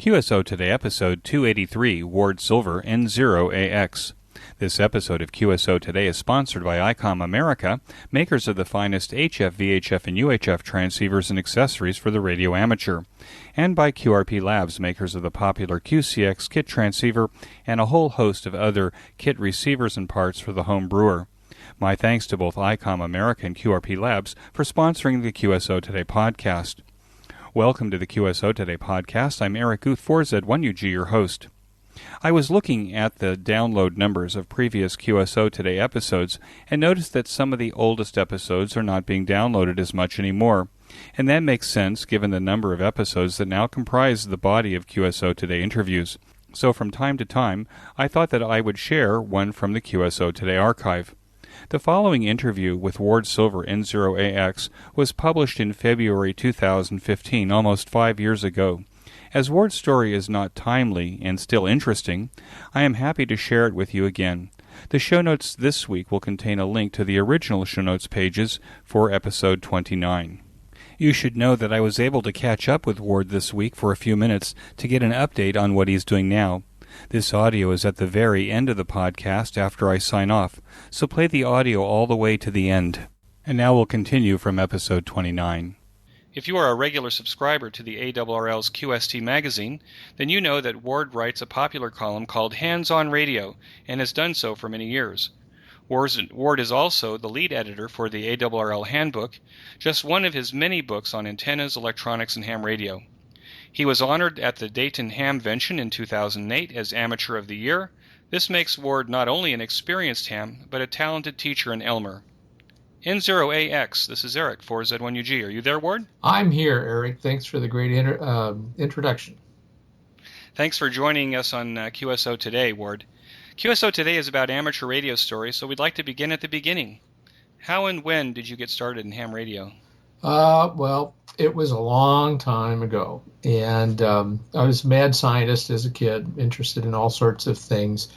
QSO Today, Episode 283, Ward Silver, N0AX. This episode of QSO Today is sponsored by ICOM America, makers of the finest HF, VHF, and UHF transceivers and accessories for the radio amateur, and by QRP Labs, makers of the popular QCX kit transceiver and a whole host of other kit receivers and parts for the home brewer. My thanks to both ICOM America and QRP Labs for sponsoring the QSO Today podcast. Welcome to the QSO Today podcast. I'm Eric Guth, 4Z1UG, your host. I was looking at the download numbers of previous QSO Today episodes and noticed that some of the oldest episodes are not being downloaded as much anymore. And that makes sense given the number of episodes that now comprise the body of QSO Today interviews. So from time to time, I thought that I would share one from the QSO Today archive. The following interview with Ward Silver, N0AX, was published in February 2015, almost 5 years ago. As Ward's story is not timely and still interesting, I am happy to share it with you again. The show notes this week will contain a link to the original show notes pages for episode 29. You should know that I was able to catch up with Ward this week for a few minutes to get an update on what he's doing now. This audio is at the very end of the podcast after I sign off, so play the audio all the way to the end. And now we'll continue from episode 29. If you are a regular subscriber to the ARRL's QST magazine, then you know that Ward writes a popular column called Hands-On Radio, and has done so for many years. Ward is also the lead editor for the ARRL Handbook, just one of his many books on antennas, electronics, and ham radio. He was honored at the Dayton Hamvention in 2008 as Amateur of the Year. This makes Ward not only an experienced ham, but a talented teacher in Elmer. N0AX, this is Eric, 4Z1UG. Are you there, Ward? I'm here, Eric. Thanks for the great introduction. Thanks for joining us on QSO Today, Ward. QSO Today is about amateur radio stories, so we'd like to begin at the beginning. How and when did you get started in ham radio? Well, it was a long time ago, and I was a mad scientist as a kid, interested in all sorts of things,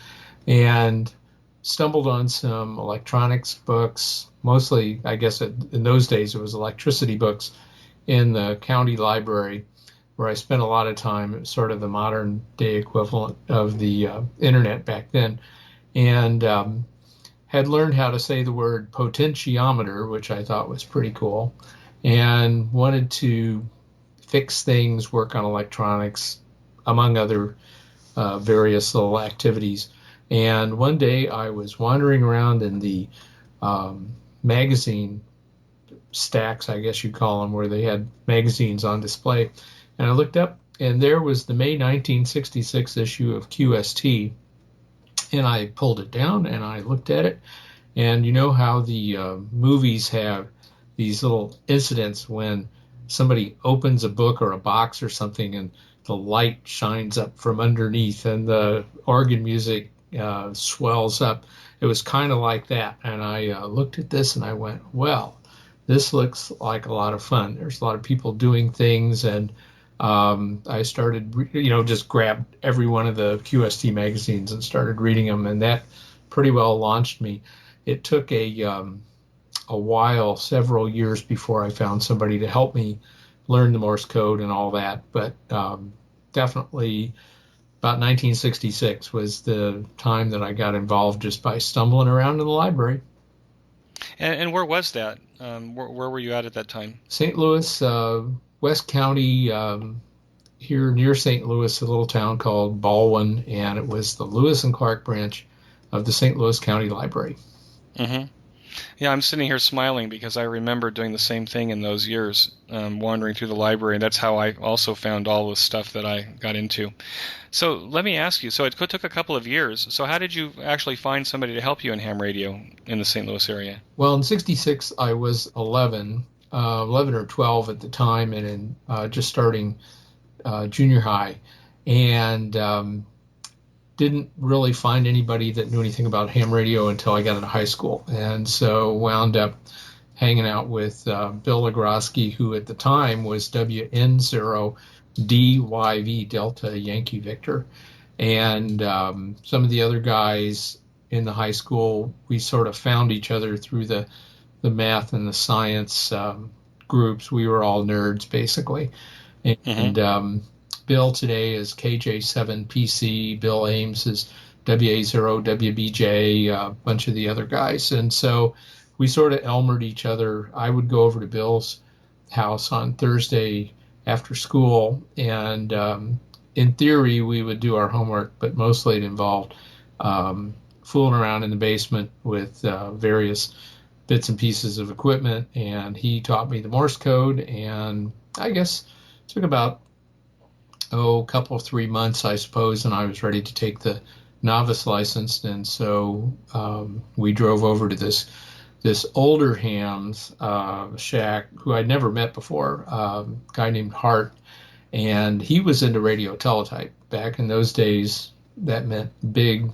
and stumbled on some electronics books, mostly, I guess, in those days it was electricity books in the county library, where I spent a lot of time. It was sort of the modern day equivalent of the internet back then, and had learned how to say the word potentiometer, which I thought was pretty cool, and wanted to fix things, work on electronics, among other various little activities. And one day I was wandering around in the magazine stacks, I guess you'd call them, where they had magazines on display. And I looked up, and there was the May 1966 issue of QST. And I pulled it down, and I looked at it. And you know how the movies have these little incidents when somebody opens a book or a box or something, and the light shines up from underneath, and the organ music swells up. It was kind of like that. And I looked at this and I went, well, this looks like a lot of fun. There's a lot of people doing things. And I started, just grabbed every one of the QST magazines and started reading them. And that pretty well launched me. It took a while, several years, before I found somebody to help me learn the Morse code and all that. But definitely about 1966 was the time that I got involved just by stumbling around in the library. And where was that? Where were you at that time? St. Louis, West County, here near St. Louis, a little town called Baldwin, and it was the Lewis and Clark branch of the St. Louis County Library. Mm-hmm. Yeah, I'm sitting here smiling because I remember doing the same thing in those years, wandering through the library. That's how I also found all the stuff that I got into. So let me ask you, so it took a couple of years. So how did you actually find somebody to help you in ham radio in the St. Louis area? Well, in 66, I was 11 or 12 at the time, and in just starting junior high, and didn't really find anybody that knew anything about ham radio until I got into high school. And so wound up hanging out with Bill Legroski, who at the time was WN0DYV, Delta Yankee Victor. And some of the other guys in the high school, we sort of found each other through the math and the science groups. We were all nerds, basically. And Bill today is KJ7PC. Bill Ames is WA0WBJ, a bunch of the other guys. And so we sort of elmered each other. I would go over to Bill's house on Thursday after school, and in theory, we would do our homework, but mostly it involved fooling around in the basement with various bits and pieces of equipment. And he taught me the Morse code, and I guess it took about a couple of 3 months, I suppose, and I was ready to take the novice license. And so we drove over to this older ham's shack, who I'd never met before, a guy named Hart, and he was into radio teletype. Back in those days, that meant big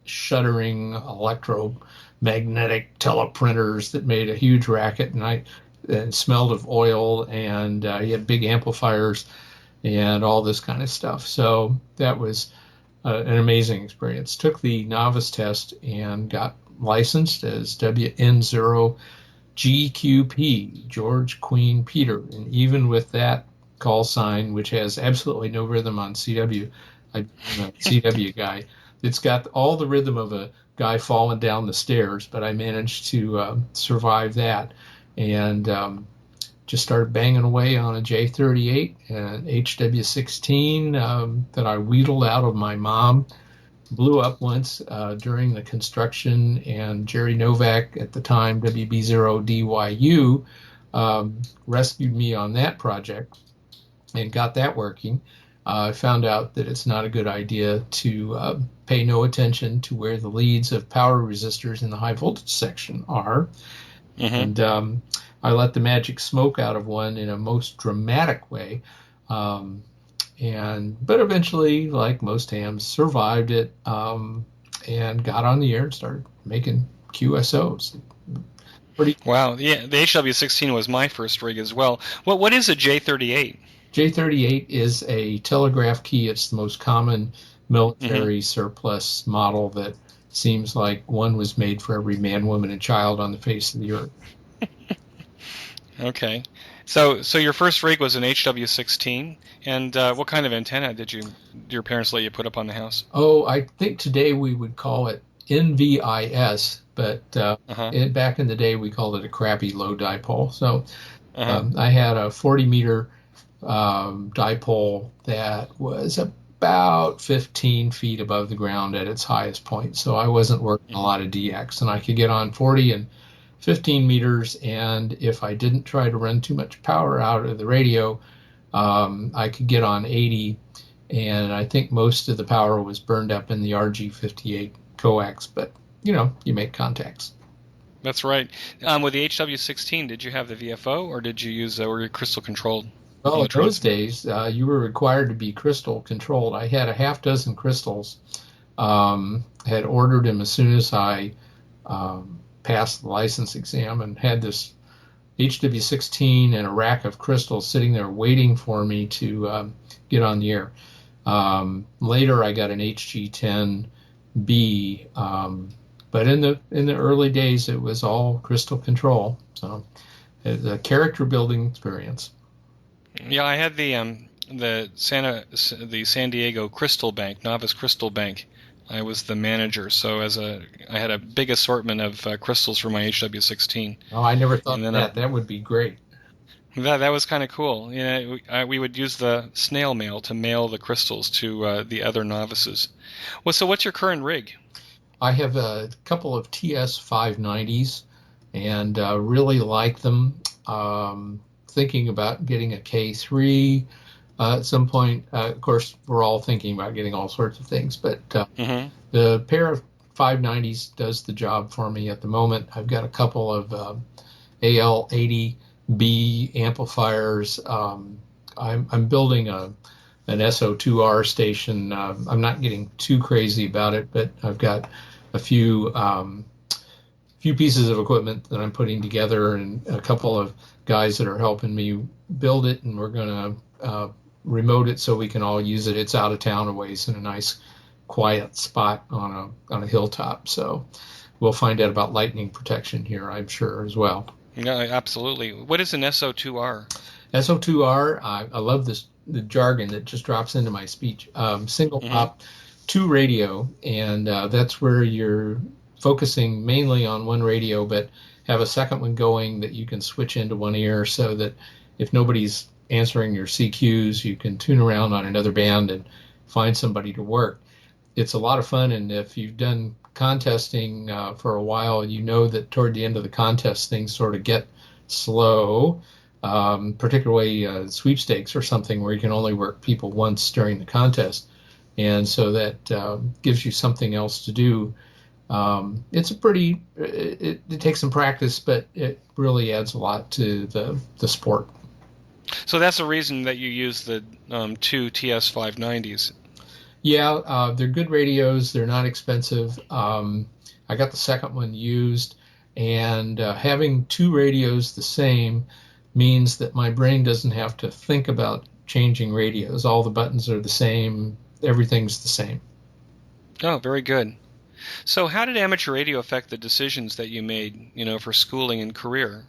shuttering electromagnetic teleprinters that made a huge racket, and smelled of oil, and he had big amplifiers and all this kind of stuff. So that was an amazing experience. Took the novice test and got licensed as WN0GQP, George Queen Peter. And even with that call sign, which has absolutely no rhythm on CW, I'm a CW guy, it's got all the rhythm of a guy falling down the stairs, but I managed to survive that, and just started banging away on a J38 and HW16 that I wheedled out of my mom. Blew up once during the construction, and Jerry N0AX at the time, WB0DYU, rescued me on that project and got that working. I found out that it's not a good idea to pay no attention to where the leads of power resistors in the high voltage section are. Mm-hmm. And I let the magic smoke out of one in a most dramatic way. But eventually, like most hams, survived it, and got on the air and started making QSOs. Wow, yeah, the HW16 was my first rig as well. What is a J38? J38 is a telegraph key. It's the most common military surplus model that seems like one was made for every man, woman, and child on the face of the earth. Okay. So your first rig was an HW16, and what kind of antenna did your parents let you put up on the house? Oh, I think today we would call it NVIS, but back in the day we called it a crappy low dipole. So I had a 40-meter dipole that was about 15 feet above the ground at its highest point. So I wasn't working a lot of DX, and I could get on 40 and 15 meters, and if I didn't try to run too much power out of the radio, I could get on 80, and I think most of the power was burned up in the RG58 coax, but you make contacts. That's right. With the HW16, did you have the VFO, or did you use were you crystal controlled? Well, in those days, you were required to be crystal controlled. I had a half dozen crystals, had ordered them as soon as I passed the license exam, and had this HW16 and a rack of crystals sitting there waiting for me to get on the air. Later, I got an HG10B, but in the early days, it was all crystal control. So, it's a character building experience. Yeah, I had the San Diego Crystal Bank, Novice Crystal Bank. I was the manager, so I had a big assortment of crystals for my HW16. Oh, I never thought that. That would be great. That was kind of cool. We would use the snail mail to mail the crystals to the other novices. Well, so what's your current rig? I have a couple of TS590s, and really like them. Thinking about getting a K3 at some point. Of course, we're all thinking about getting all sorts of things, but the pair of 590s does the job for me at the moment. I've got a couple of AL80B amplifiers. I'm building an SO2R station. I'm not getting too crazy about it, but I've got a few pieces of equipment that I'm putting together, and a couple of guys that are helping me build it, and we're going to remote it so we can all use it. It's out of town a ways in a nice quiet spot on a hilltop. So we'll find out about lightning protection here, I'm sure, as well. Yeah, absolutely. What is an SO2R? SO2R, I love this jargon that just drops into my speech. Single pop, 2 radio, and that's where you're focusing mainly on one radio, but have a second one going that you can switch into one ear, so that if nobody's answering your CQs, you can tune around on another band and find somebody to work. It's a lot of fun, and if you've done contesting for a while, you know that toward the end of the contest, things sort of get slow, particularly sweepstakes or something where you can only work people once during the contest. And so that gives you something else to do. It's a pretty, it takes some practice, but it really adds a lot to the sport. So that's the reason that you use the 2 TS590s. Yeah, they're good radios. They're not expensive. I got the second one used, and having 2 radios the same means that my brain doesn't have to think about changing radios. All the buttons are the same. Everything's the same. Oh, very good. So how did amateur radio affect the decisions that you made, for schooling and career?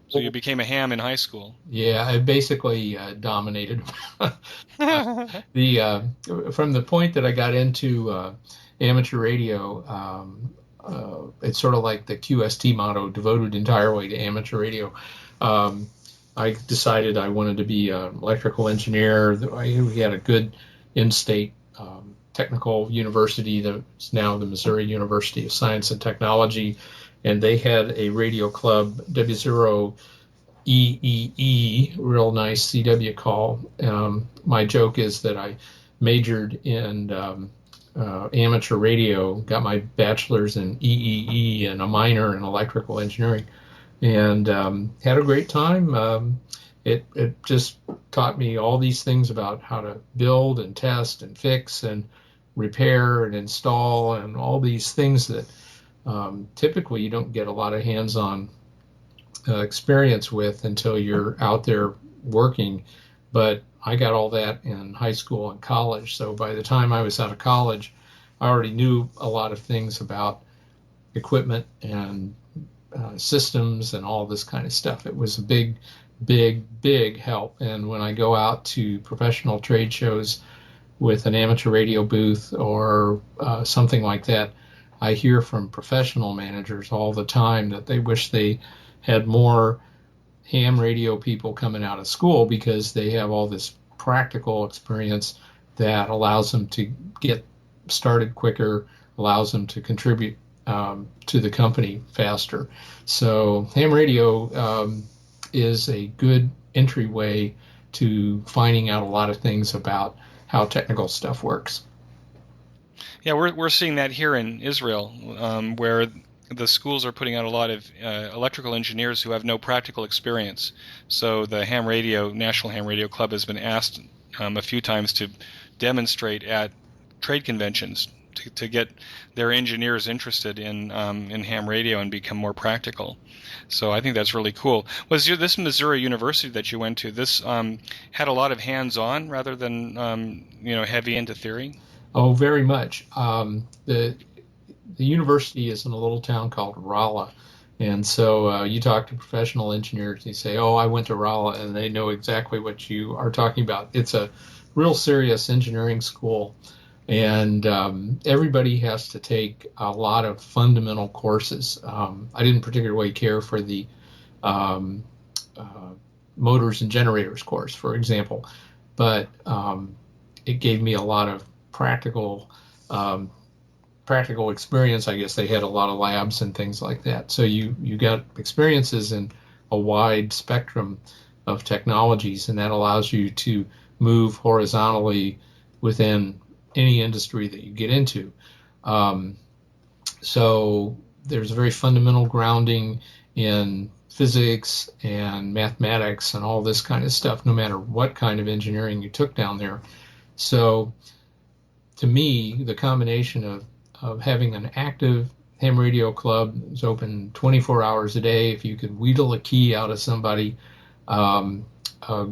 So you became a ham in high school. Yeah, I basically dominated. From the point that I got into amateur radio, it's sort of like the QST motto, devoted entirely to amateur radio. I decided I wanted to be an electrical engineer. We had a good in-state technical university that's now the Missouri University of Science and Technology, and they had a radio club, W0EEE, real nice CW call. My joke is that I majored in amateur radio, got my bachelor's in EEE and a minor in electrical engineering, and had a great time. It just taught me all these things about how to build and test and fix and repair and install and all these things that typically you don't get a lot of hands-on experience with until you're out there working. But I got all that in high school and college. So by the time I was out of college, I already knew a lot of things about equipment and systems and all this kind of stuff. It was a big, big help. And when I go out to professional trade shows with an amateur radio booth or something like that, I hear from professional managers all the time that they wish they had more ham radio people coming out of school, because they have all this practical experience that allows them to get started quicker, allows them to contribute to the company faster. So ham radio is a good entryway to finding out a lot of things about how technical stuff works. Yeah, we're seeing that here in Israel, where the schools are putting out a lot of electrical engineers who have no practical experience. So the National Ham Radio Club has been asked a few times to demonstrate at trade conventions to get their engineers interested in ham radio and become more practical. So I think that's really cool. Was this Missouri University that you went to, this had a lot of hands-on rather than heavy into theory? Oh, very much. The university is in a little town called Rolla, and so you talk to professional engineers and you say, "Oh, I went to Rolla," and they know exactly what you are talking about. It's a real serious engineering school, and everybody has to take a lot of fundamental courses. I didn't particularly care for the motors and generators course, for example, but it gave me a lot of practical experience. I guess they had a lot of labs and things like that. So you got experiences in a wide spectrum of technologies, and that allows you to move horizontally within any industry that you get into. So there's a very fundamental grounding in physics and mathematics and all this kind of stuff, no matter what kind of engineering you took down there. So to me, the combination of having an active ham radio club that's open 24 hours a day, if you could wheedle a key out of somebody,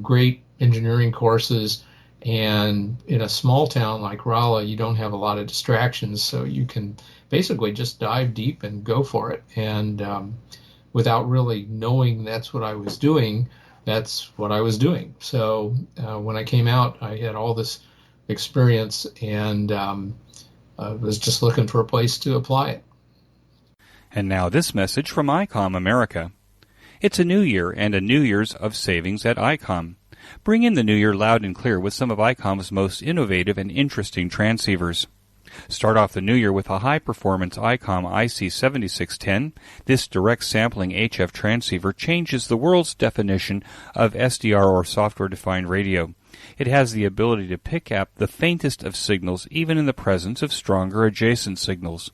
great engineering courses, and in a small town like Rolla, you don't have a lot of distractions, so you can basically just dive deep and go for it. And without really knowing that's what I was doing, that's what I was doing. So when I came out, I had all this experience, and I was just looking for a place to apply it. And now this message from ICOM America. It's a new year and a New Year's of savings at ICOM. Bring in the new year loud and clear with some of ICOM's most innovative and interesting transceivers. Start off the new year with a high-performance ICOM IC7610. This direct sampling HF transceiver changes the world's definition of SDR or software-defined radio. It has the ability to pick up the faintest of signals even in the presence of stronger adjacent signals.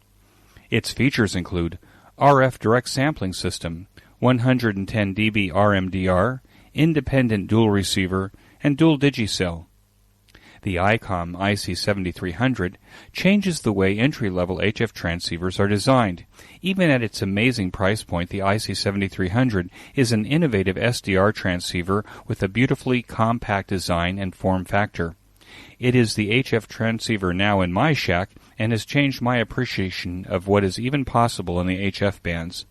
Its features include RF direct sampling system, 110 dB RMDR, independent dual receiver, and dual digicell. The ICOM IC7300 changes the way entry-level HF transceivers are designed. Even at its amazing price point, the IC7300 is an innovative SDR transceiver with a beautifully compact design and form factor. It is the HF transceiver now in my shack and has changed my appreciation of what is even possible in the HF bands.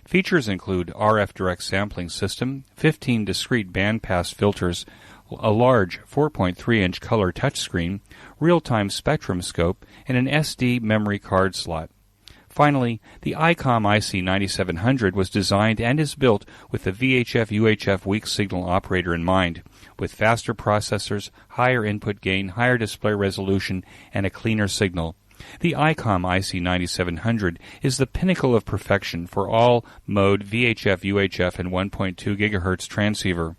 Features include RF direct sampling system, 15 discrete bandpass filters, a large 4.3-inch color touchscreen, real-time spectrum scope, and an SD memory card slot. Finally, the ICOM IC9700 was designed and is built with the VHF-UHF weak signal operator in mind, with faster processors, higher input gain, higher display resolution, and a cleaner signal. The ICOM IC9700 is the pinnacle of perfection for all-mode VHF-UHF and 1.2 GHz transceiver.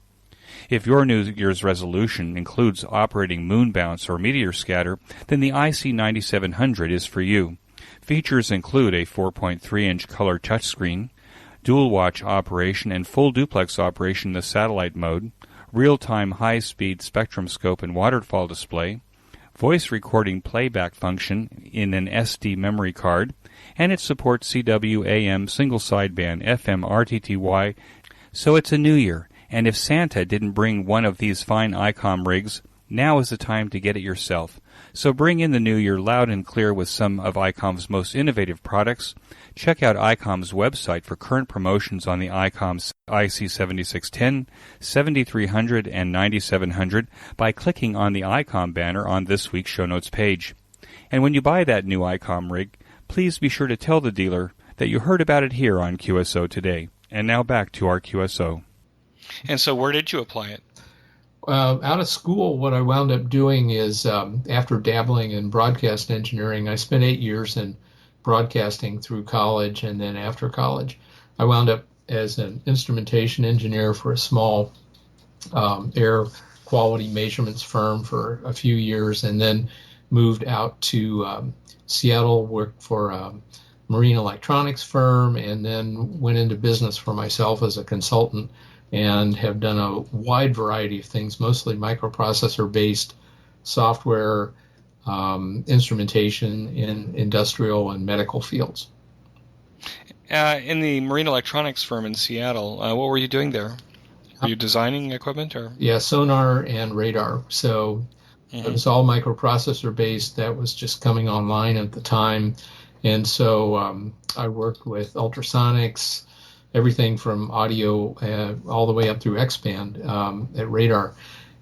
If your New Year's resolution includes operating moon bounce or meteor scatter, then the IC9700 is for you. Features include a 4.3-inch color touchscreen, dual watch operation and full duplex operation in the satellite mode, real-time high-speed spectrum scope and waterfall display, voice recording playback function in an SD memory card, and it supports CW, AM, single sideband, FM, RTTY. So it's a new year, and if Santa didn't bring one of these fine ICOM rigs, now is the time to get it yourself. So bring in the new year loud and clear with some of ICOM's most innovative products. Check out ICOM's website for current promotions on the ICOM IC7610, 7300, and 9700 by clicking on the ICOM banner on this week's show notes page. And when you buy that new ICOM rig, please be sure to tell the dealer that you heard about it here on QSO Today. And now back to our QSO. And so where did you apply it? Out of school, what I wound up doing is, after dabbling in broadcast engineering, I spent 8 years in broadcasting through college, and then after college, I wound up as an instrumentation engineer for a small air quality measurements firm for a few years, and then moved out to Seattle, worked for a marine electronics firm, and then went into business for myself as a consultant, and have done a wide variety of things, mostly microprocessor-based software, instrumentation in industrial and medical fields. In the marine electronics firm in Seattle, what were you doing there? Were you designing equipment? Or? Yeah, sonar and radar. So it was all microprocessor-based. That was just coming online at the time. And so I worked with ultrasonics, everything from audio all the way up through X-band at radar.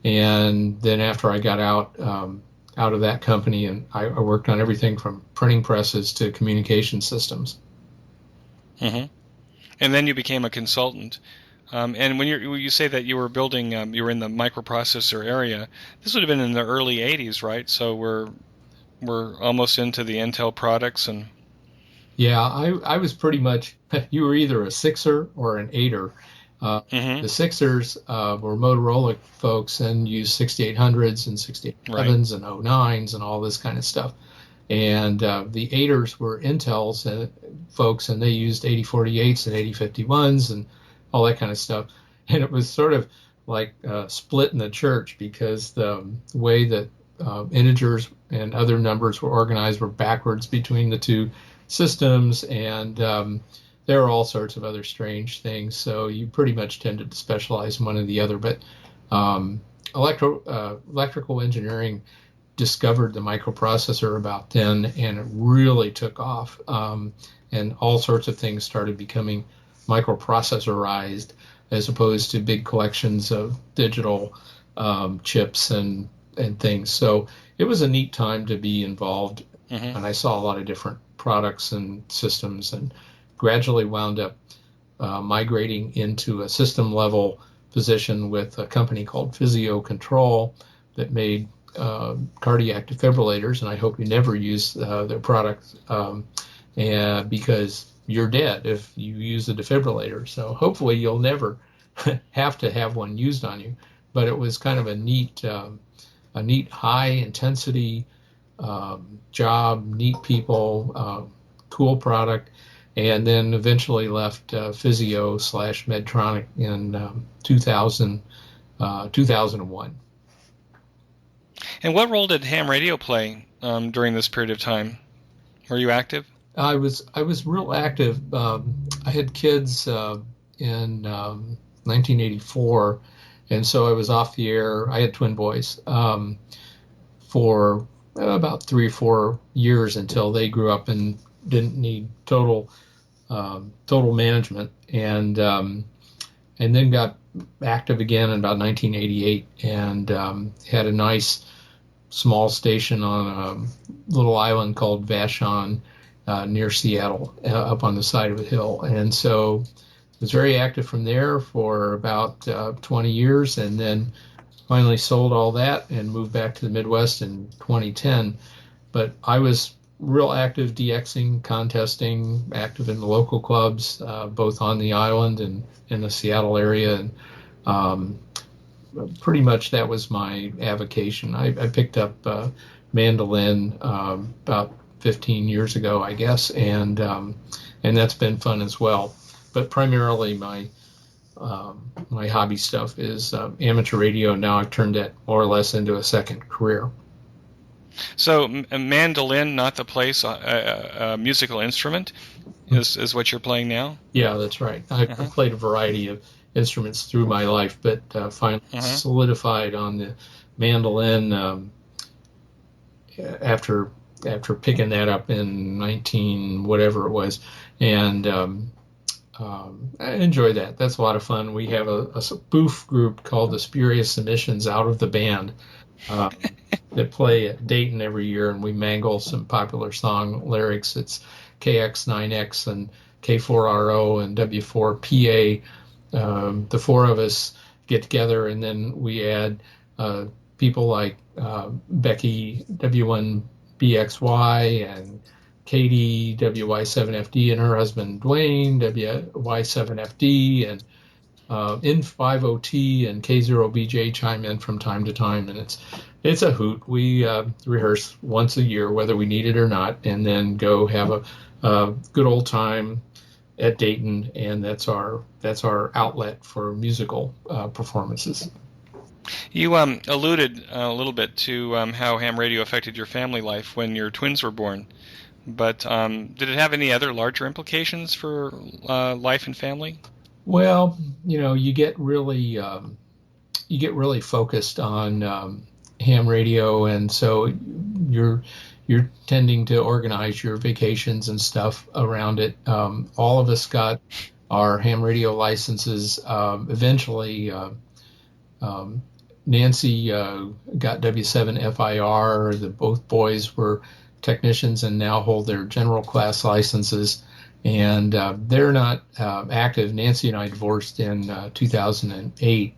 And then after I got out of that company, and I worked on everything from printing presses to communication systems. Mm-hmm. And then you became a consultant. And when you say that you were building, you were in the microprocessor area, this would have been in the early 80s, right? So we're almost into the Intel products. And yeah, I was pretty much, you were either a sixer or an eighter. The sixers were Motorola folks and used 6800s and 6811s and 09s and all this kind of stuff. And the eighters were Intel's folks, and they used 8048s and 8051s and all that kind of stuff. And it was sort of like split in the church, because the way that integers and other numbers were organized were backwards between the two systems, and there are all sorts of other strange things. So you pretty much tended to specialize in one or the other. But electrical engineering discovered the microprocessor about then, and it really took off. And all sorts of things started becoming microprocessorized. as opposed to big collections of digital chips and things. So it was a neat time to be involved, and I saw a lot of different products and systems, and gradually wound up migrating into a system level position with a company called Physio Control that made cardiac defibrillators, and I hope you never use their product and because you're dead if you use a defibrillator. So hopefully you'll never have to have one used on you. But it was kind of a neat high intensity job, neat people, cool product, and then eventually left Physio/Medtronic in 2001. And what role did ham radio play during this period of time? Were you active? I was real active. I had kids in 1984, and so I was off the air. I had twin boys for about 3 or 4 years until they grew up and didn't need total management, and then got active again in about 1988, and had a nice small station on a little island called Vashon near Seattle, up on the side of a hill. And so was very active from there for about 20 years, and then finally sold all that and moved back to the Midwest in 2010. But I was real active DXing, contesting, active in the local clubs, both on the island and in the Seattle area. And pretty much that was my avocation. I picked up mandolin about 15 years ago, I guess, and that's been fun as well. But primarily my hobby stuff is amateur radio. Now I've turned that more or less into a second career. So a mandolin, not the place, a musical instrument, is what you're playing now? Yeah, that's right. I've played a variety of instruments through my life, but finally solidified on the mandolin after picking that up in 19 whatever it was, and I enjoy that. That's a lot of fun. We have a spoof group called the Spurious Submissions out of the band that play at Dayton every year, and we mangle some popular song lyrics. It's KX9X and K4RO and W4PA. The four of us get together, and then we add people like Becky W1BXY and Katie WY7FD and her husband Dwayne WY7FD, and N5OT and K0BJ chime in from time to time, and it's a hoot. We rehearse once a year, whether we need it or not, and then go have a good old time at Dayton, and that's our outlet for musical performances. You alluded a little bit to how ham radio affected your family life when your twins were born, but did it have any other larger implications for life and family? Well, you get really focused on ham radio, and so you're tending to organize your vacations and stuff around it. All of us got our ham radio licenses. Eventually, Nancy got W7FIR. Both boys were technicians and now hold their general class licenses, and they're not active. Nancy and I divorced in 2008,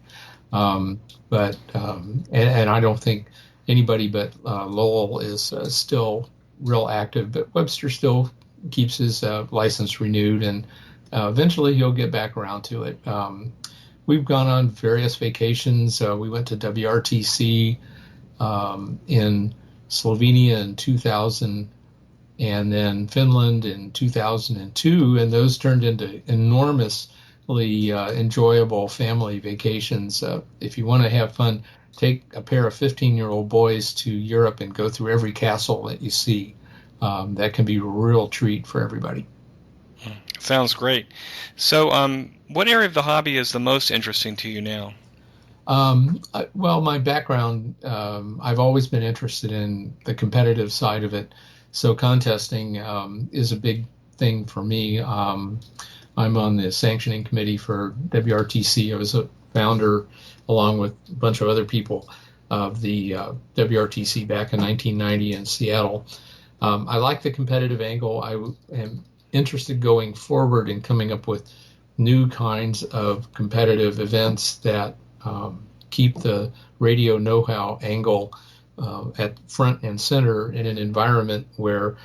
but I don't think anybody but Lowell is still real active, but Webster still keeps his license renewed, and eventually he'll get back around to it. We've gone on various vacations. We went to WRTC in Slovenia in 2000, and then Finland in 2002, and those turned into enormously enjoyable family vacations. If you want to have fun, take a pair of 15-year-old boys to Europe and go through every castle that you see. That can be a real treat for everybody. Sounds great. So what area of the hobby is the most interesting to you now? Well, my background, I've always been interested in the competitive side of it. So contesting is a big thing for me. My I'm on the sanctioning committee for WRTC. I was a founder, along with a bunch of other people, of the WRTC back in 1990 in Seattle. I like the competitive angle. I am interested going forward in coming up with new kinds of competitive events that keep the radio know-how angle at front and center in an environment where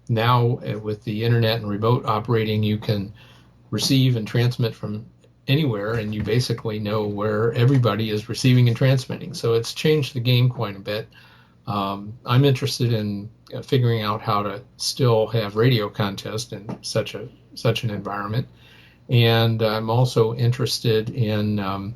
now with the internet and remote operating, you can receive and transmit from anywhere, and you basically know where everybody is receiving and transmitting. So it's changed the game quite a bit. I'm interested in figuring out how to still have radio contest in such an environment, and I'm also interested in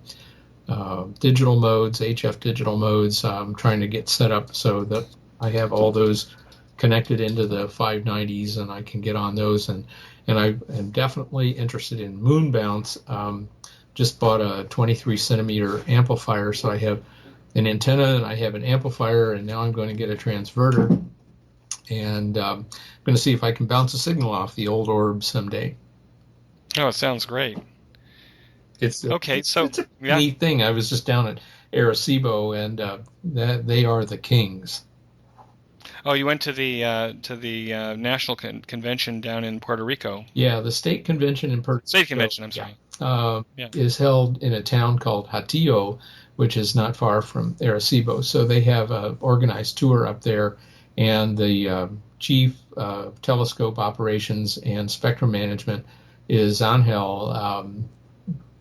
digital modes, HF digital modes. I'm trying to get set up so that I have all those connected into the 590s, and I can get on those. And I am definitely interested in moon bounce. Just bought a 23 centimeter amplifier, so I have an antenna and I have an amplifier, and now I'm going to get a transverter, and I'm going to see if I can bounce a signal off the old orb someday. Oh, it sounds great. It's a yeah. neat thing. I was just down at Arecibo, and they are the kings. Oh, you went to the national convention down in Puerto Rico. Yeah, the state convention in Puerto Rico. State convention, I'm sorry. Is held in a town called Hatillo, which is not far from Arecibo. So they have an organized tour up there, and the chief telescope operations and spectrum management is Angel,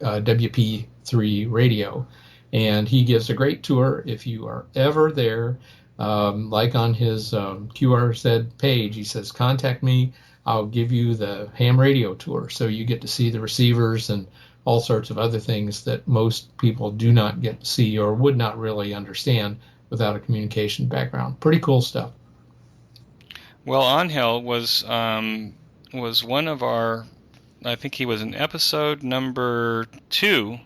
WP3 radio. And he gives a great tour. If you are ever there, like on his QRZ page, he says, contact me. I'll give you the ham radio tour. So you get to see the receivers and all sorts of other things that most people do not get to see or would not really understand without a communication background. Pretty cool stuff. Well, Angel was one of our, I think he was in episode number 2,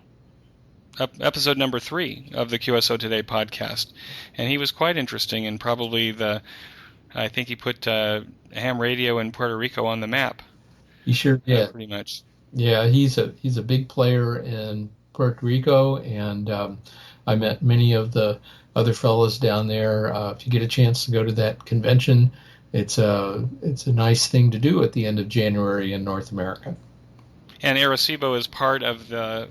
episode number 3 of the QSO Today podcast. And he was quite interesting, and probably I think he put ham radio in Puerto Rico on the map. He sure did. Pretty much. Yeah, he's a big player in Puerto Rico, and I met many of the other fellows down there. If you get a chance to go to that convention, it's a nice thing to do at the end of January in North America. And Arecibo is part of the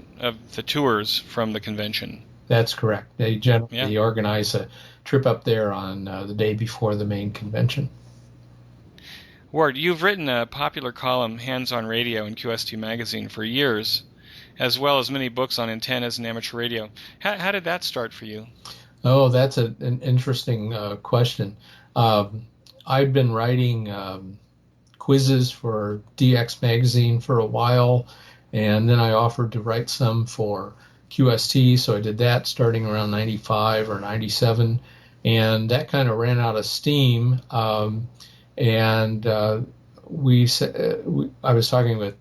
tours from the convention. That's correct. They generally organize a trip up there on the day before the main convention. Ward, you've written a popular column, Hands on Radio, in QST Magazine for years, as well as many books on antennas and amateur radio. How did that start for you? Oh, that's an interesting question. I've been writing quizzes for DX Magazine for a while, and then I offered to write some for QST, so I did that starting around 95 or 97, and that kind of ran out of steam. I was talking with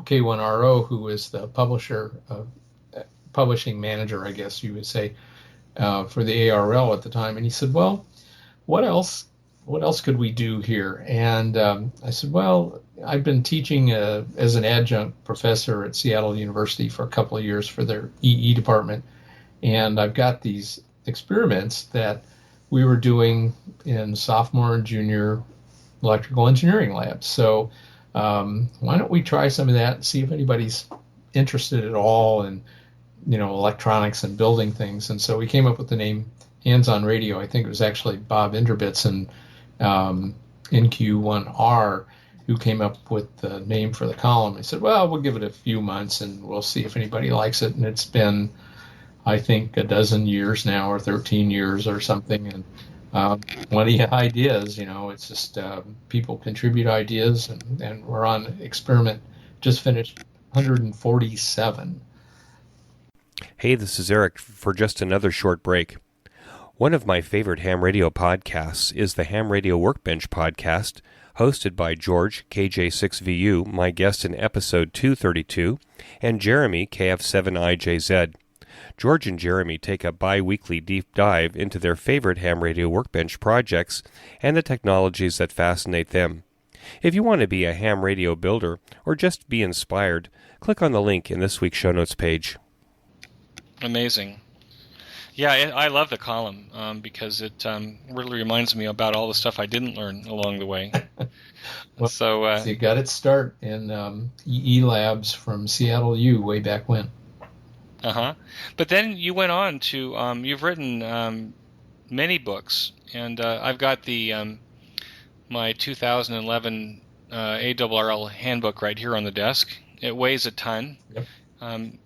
K1RO, who was the publishing manager, I guess you would say, for the ARRL at the time, and he said, "Well, what else could we do here?" And I said, "Well, I've been teaching as an adjunct professor at Seattle University for a couple of years for their EE department, and I've got these experiments that we were doing in sophomore and junior electrical engineering labs. So why don't we try some of that and see if anybody's interested at all in, electronics and building things." And so we came up with the name Hands on Radio. I think it was actually Bob Inderbitz and NQ1R who came up with the name for the column. He said, "Well, we'll give it a few months and we'll see if anybody likes it." And it's been, I think, a dozen years now, or 13 years or something. And plenty of ideas, it's just people contribute ideas, and we're on experiment, just finished 147. Hey, this is Eric for just another short break. One of my favorite ham radio podcasts is the Ham Radio Workbench podcast, hosted by George, KJ6VU, my guest in episode 232, and Jeremy, KF7IJZ. George and Jeremy take a bi-weekly deep dive into their favorite ham radio workbench projects and the technologies that fascinate them. If you want to be a ham radio builder or just be inspired, click on the link in this week's show notes page. Amazing. Yeah, I love the column because it really reminds me about all the stuff I didn't learn along the way. Well, so you got its start in EE Labs from Seattle U way back when. But then you went on to you've written many books, and I've got the my 2011 ARRL Handbook right here on the desk. It weighs a ton. Yep.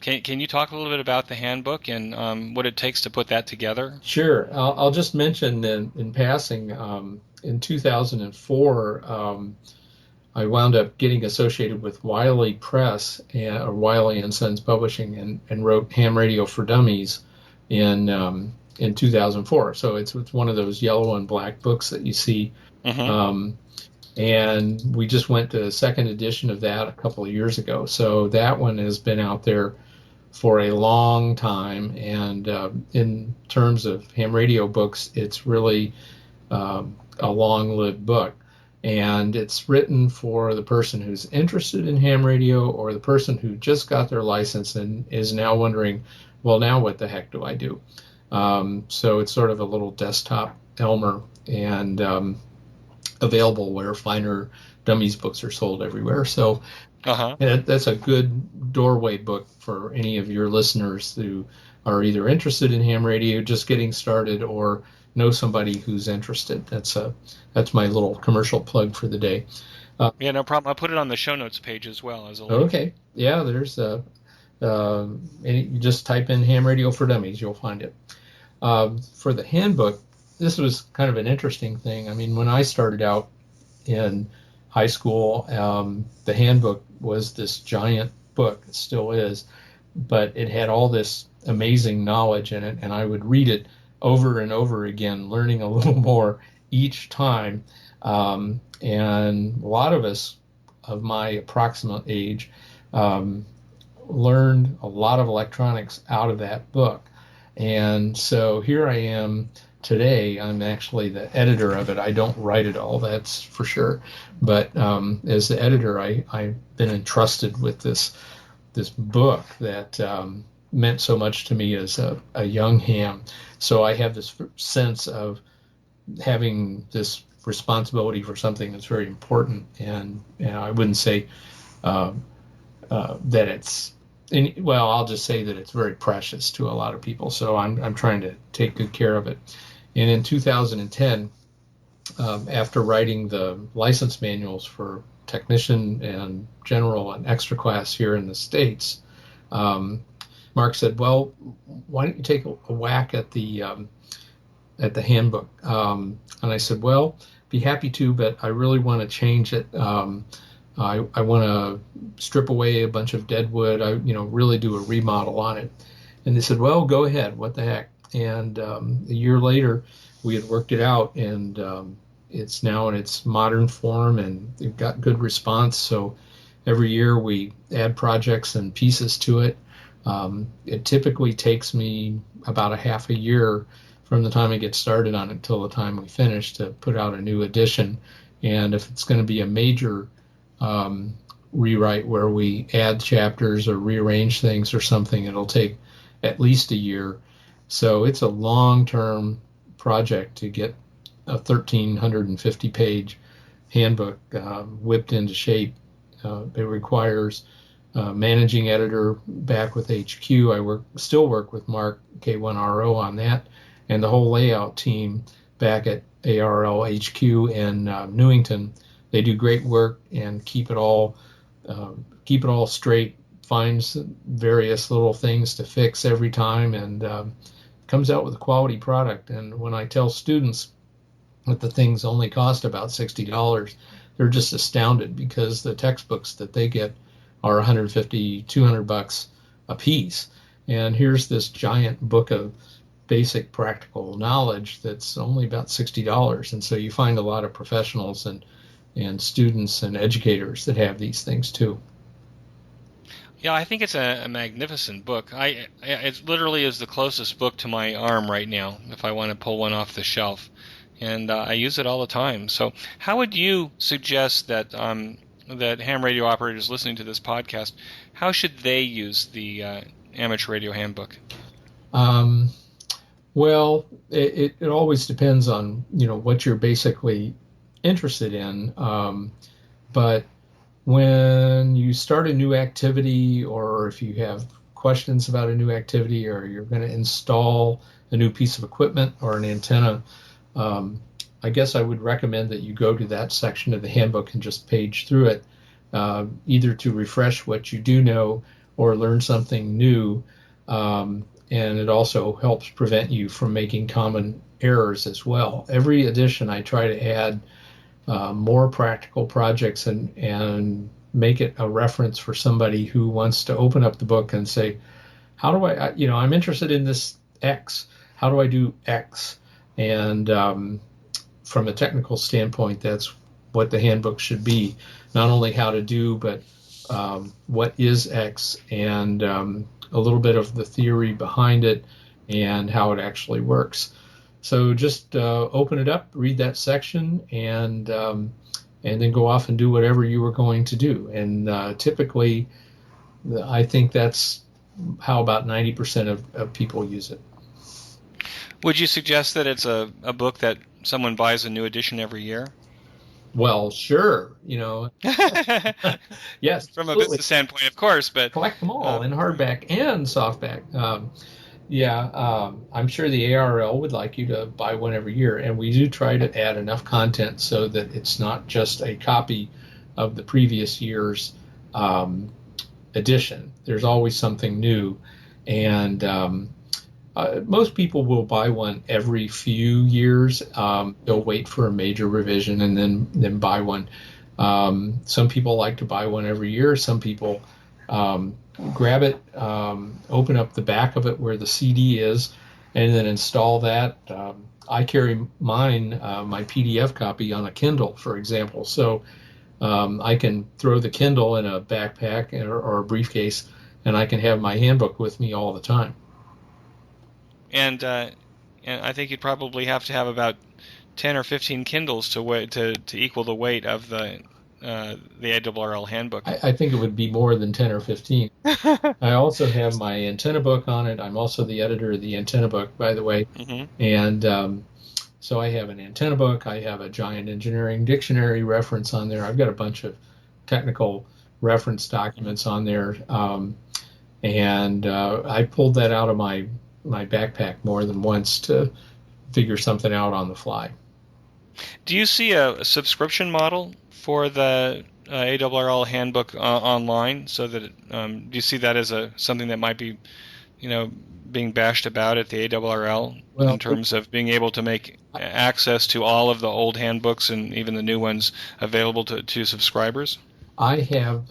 Can you talk a little bit about the handbook and what it takes to put that together? Sure. I'll just mention in passing, in 2004, I wound up getting associated with Wiley Press, or Wiley and Sons Publishing, and wrote Ham Radio for Dummies in 2004. So it's one of those yellow and black books that you see. And we just went to a second edition of that a couple of years ago. So that one has been out there for a long time. And in terms of ham radio books, it's really a long-lived book. And it's written for the person who's interested in ham radio or the person who just got their license and is now wondering, well, now what the heck do I do? So it's sort of a little desktop Elmer, and available where finer dummies books are sold everywhere. So that's a good doorway book for any of your listeners who are either interested in ham radio, just getting started, or know somebody who's interested. That's my little commercial plug for the day. Yeah, no problem. I'll put it on the show notes page as well as a link. Okay. Yeah, there's you just type in ham radio for dummies, you'll find it. For the handbook, this was kind of an interesting thing. I mean, when I started out in high school, the handbook was this giant book. It still is, but it had all this amazing knowledge in it, and I would read it over and over again, learning a little more each time. And a lot of us of my approximate age learned a lot of electronics out of that book. And so here I am today. I'm actually the editor of it. I don't write it all, that's for sure. But as the editor, I've been entrusted with this book that meant so much to me as a young ham. So I have this sense of having this responsibility for something that's very important. And I wouldn't say that it's I'll just say that it's very precious to a lot of people. So I'm trying to take good care of it. And in 2010, after writing the license manuals for technician and general and extra class here in the States, Mark said, "Well, why don't you take a whack at the handbook?" And I said, "Well, be happy to, but I really want to change it. I want to strip away a bunch of dead wood. I really do a remodel on it." And they said, "Well, go ahead. What the heck?" And a year later, we had worked it out, and it's now in its modern form, and it got good response. So every year we add projects and pieces to it. It typically takes me about a half a year from the time I get started on it until the time we finish to put out a new edition. And if it's going to be a major rewrite where we add chapters or rearrange things or something, it'll take at least a year. So it's a long-term project to get a 1,350-page handbook whipped into shape. It requires managing editor back with HQ. I still work with Mark K1RO on that, and the whole layout team back at ARRL HQ in Newington. They do great work and keep it all straight. Finds various little things to fix every time, and comes out with a quality product. And when I tell students that the things only cost about $60, they're just astounded, because the textbooks that they get are $150, $200 a piece. And here's this giant book of basic practical knowledge that's only about $60. And so you find a lot of professionals and students and educators that have these things too. Yeah, I think it's a magnificent book. It literally is the closest book to my arm right now, if I want to pull one off the shelf. and I use it all the time. So how would you suggest that that ham radio operators listening to this podcast, how should they use the Amateur Radio Handbook? Well, it always depends on what you're basically interested in. But when you start a new activity, or if you have questions about a new activity, or you're going to install a new piece of equipment or an antenna, I guess I would recommend that you go to that section of the handbook and just page through it, either to refresh what you do know or learn something new. And it also helps prevent you from making common errors as well. Every edition, I try to add more practical projects and make it a reference for somebody who wants to open up the book and say, how do I'm interested in this X. How do I do X? And from a technical standpoint, that's what the handbook should be. Not only how to do, but what is X, and a little bit of the theory behind it and how it actually works. So just open it up, read that section, and then go off and do whatever you were going to do. And typically, I think that's how about 90% of people use it. Would you suggest that it's a book that someone buys a new edition every year? Well, sure. Yes. From a absolutely. business standpoint, of course, but collect them all in hardback and softback. I'm sure the ARRL would like you to buy one every year, and we do try to add enough content so that it's not just a copy of the previous year's edition. There's always something new, and most people will buy one every few years. They'll wait for a major revision and then buy one. Some people like to buy one every year. Some people grab it, open up the back of it where the CD is, and then install that. I carry mine, my PDF copy, on a Kindle, for example. So I can throw the Kindle in a backpack or a briefcase, and I can have my handbook with me all the time. And I think you'd probably have to have about 10 or 15 Kindles to equal the weight of the ARRL Handbook. I think it would be more than 10 or 15. I also have my antenna book on it. I'm also the editor of the antenna book, by the way. Mm-hmm. And so I have an antenna book. I have a giant engineering dictionary reference on there. I've got a bunch of technical reference documents on there. And I pulled that out of my backpack more than once to figure something out on the fly. Do you see a subscription model for the ARRL Handbook online? So that do you see that as something that might be, being bashed about at the ARRL in terms of being able to make access to all of the old handbooks and even the new ones available to subscribers? I have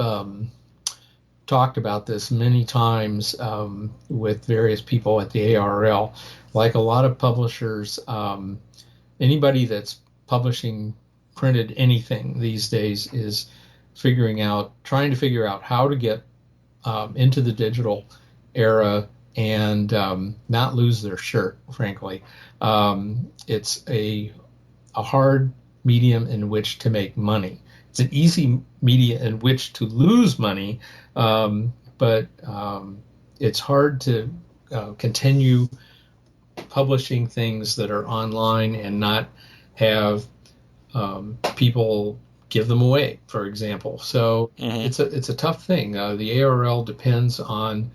talked about this many times with various people at the ARRL. Like a lot of publishers, anybody that's publishing printed anything these days is trying to figure out how to get into the digital era and not lose their shirt, frankly. It's a hard medium in which to make money. It's an easy media in which to lose money, but it's hard to continue publishing things that are online and not have people give them away, for example. So it's a tough thing. The ARRL depends on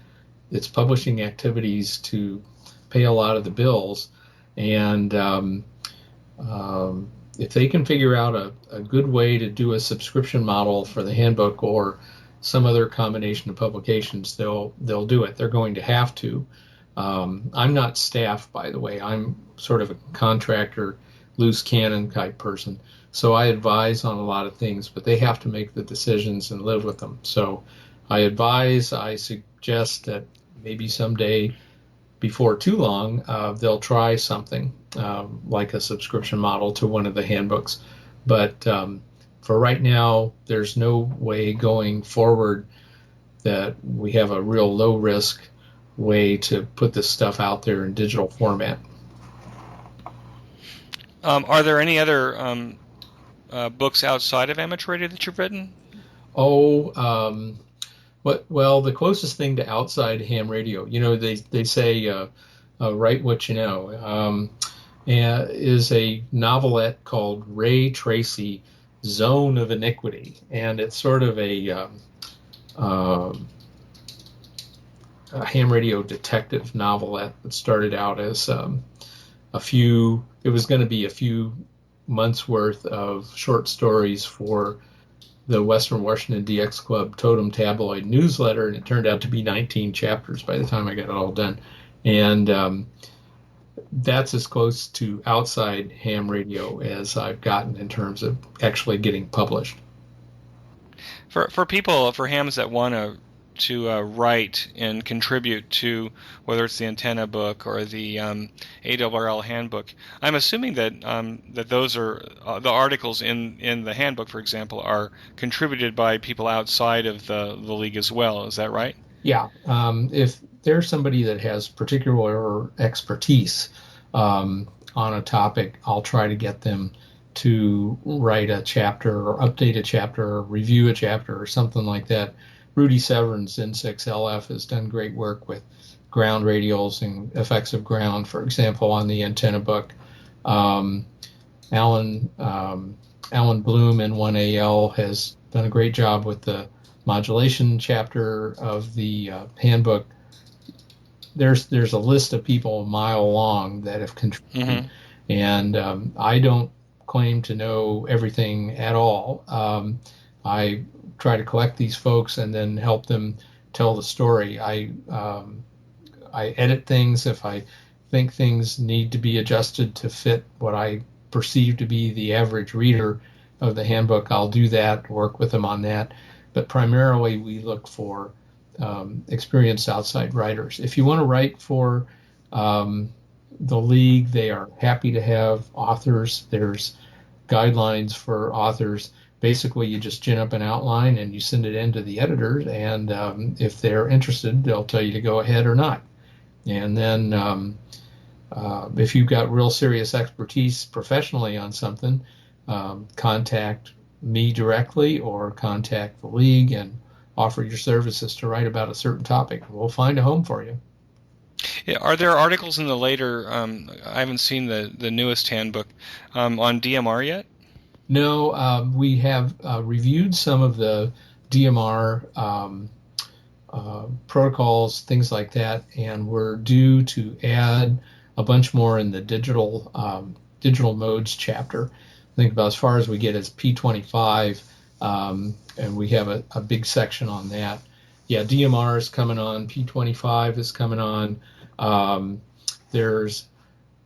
its publishing activities to pay a lot of the bills, and if they can figure out a good way to do a subscription model for the handbook or some other combination of publications, they'll do it. They're going to have to. I'm not staff, by the way. I'm sort of a contractor, loose cannon type person. So I advise on a lot of things, but they have to make the decisions and live with them. So I suggest that maybe someday, before too long, they'll try something like a subscription model to one of the handbooks. But for right now, there's no way going forward that we have a real low-risk way to put this stuff out there in digital format. Are there any other books outside of amateur radio that you've written? Well, the closest thing to outside ham radio, they say write what you know, is a novelette called Ray Tracy, Zone of Iniquity, and it's sort of a ham radio detective novelette that started out as it was going to be a few months worth of short stories for the Western Washington DX Club Totem Tabloid newsletter, and it turned out to be 19 chapters by the time I got it all done. And that's as close to outside ham radio as I've gotten in terms of actually getting published. For hams that want to write and contribute to whether it's the antenna book or the ARRL Handbook, I'm assuming that that those are the articles in the handbook, for example, are contributed by people outside of the league as well. Is that right? Yeah. If there's somebody that has particular expertise on a topic, I'll try to get them to write a chapter or update a chapter or review a chapter or something like that. Rudy Severin's N6LF has done great work with ground radials and effects of ground, for example, on the antenna book. Alan Bloom, N0AX, has done a great job with the modulation chapter of the handbook. There's a list of people a mile long that have contributed, and I don't claim to know everything at all. I try to collect these folks and then help them tell the story. I edit things if I think things need to be adjusted to fit what I perceive to be the average reader of the handbook. I'll do that, work with them on that. But primarily we look for experienced outside writers. If you want to write for the league, they are happy to have authors. There's guidelines for authors. Basically, you just gin up an outline and you send it in to the editors, and if they're interested, they'll tell you to go ahead or not. And then if you've got real serious expertise professionally on something, contact me directly or contact the league and offer your services to write about a certain topic. We'll find a home for you. Yeah, are there articles in the later, I haven't seen the newest handbook, on DMR yet? No, we have reviewed some of the DMR protocols, things like that, and we're due to add a bunch more in the digital modes chapter. I think about as far as we get is P25, and we have a big section on that. Yeah, DMR is coming on, P25 is coming on. There's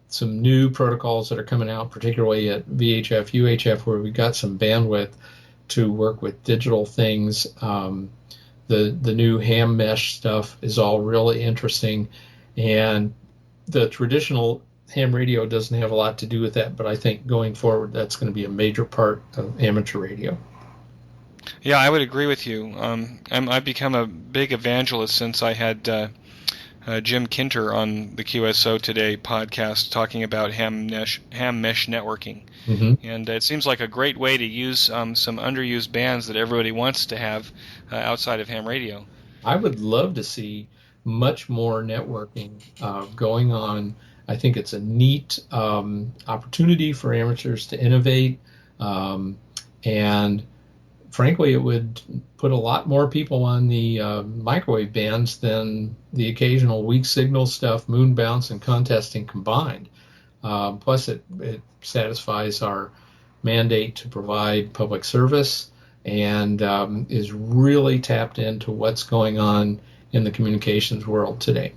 some new protocols that are coming out, particularly at VHF, UHF, where we got some bandwidth to work with digital things. The new ham mesh stuff is all really interesting, and the traditional ham radio doesn't have a lot to do with that, but I think going forward that's going to be a major part of amateur radio. Yeah, I would agree with you. I've become a big evangelist since I had Jim Kinter on the QSO Today podcast talking about ham mesh networking. Mm-hmm. And it seems like a great way to use some underused bands that everybody wants to have outside of ham radio. I would love to see much more networking going on. I think it's a neat opportunity for amateurs to innovate, and frankly, it would put a lot more people on the microwave bands than the occasional weak signal stuff, moon bounce, and contesting combined. Plus, it satisfies our mandate to provide public service and is really tapped into what's going on in the communications world today.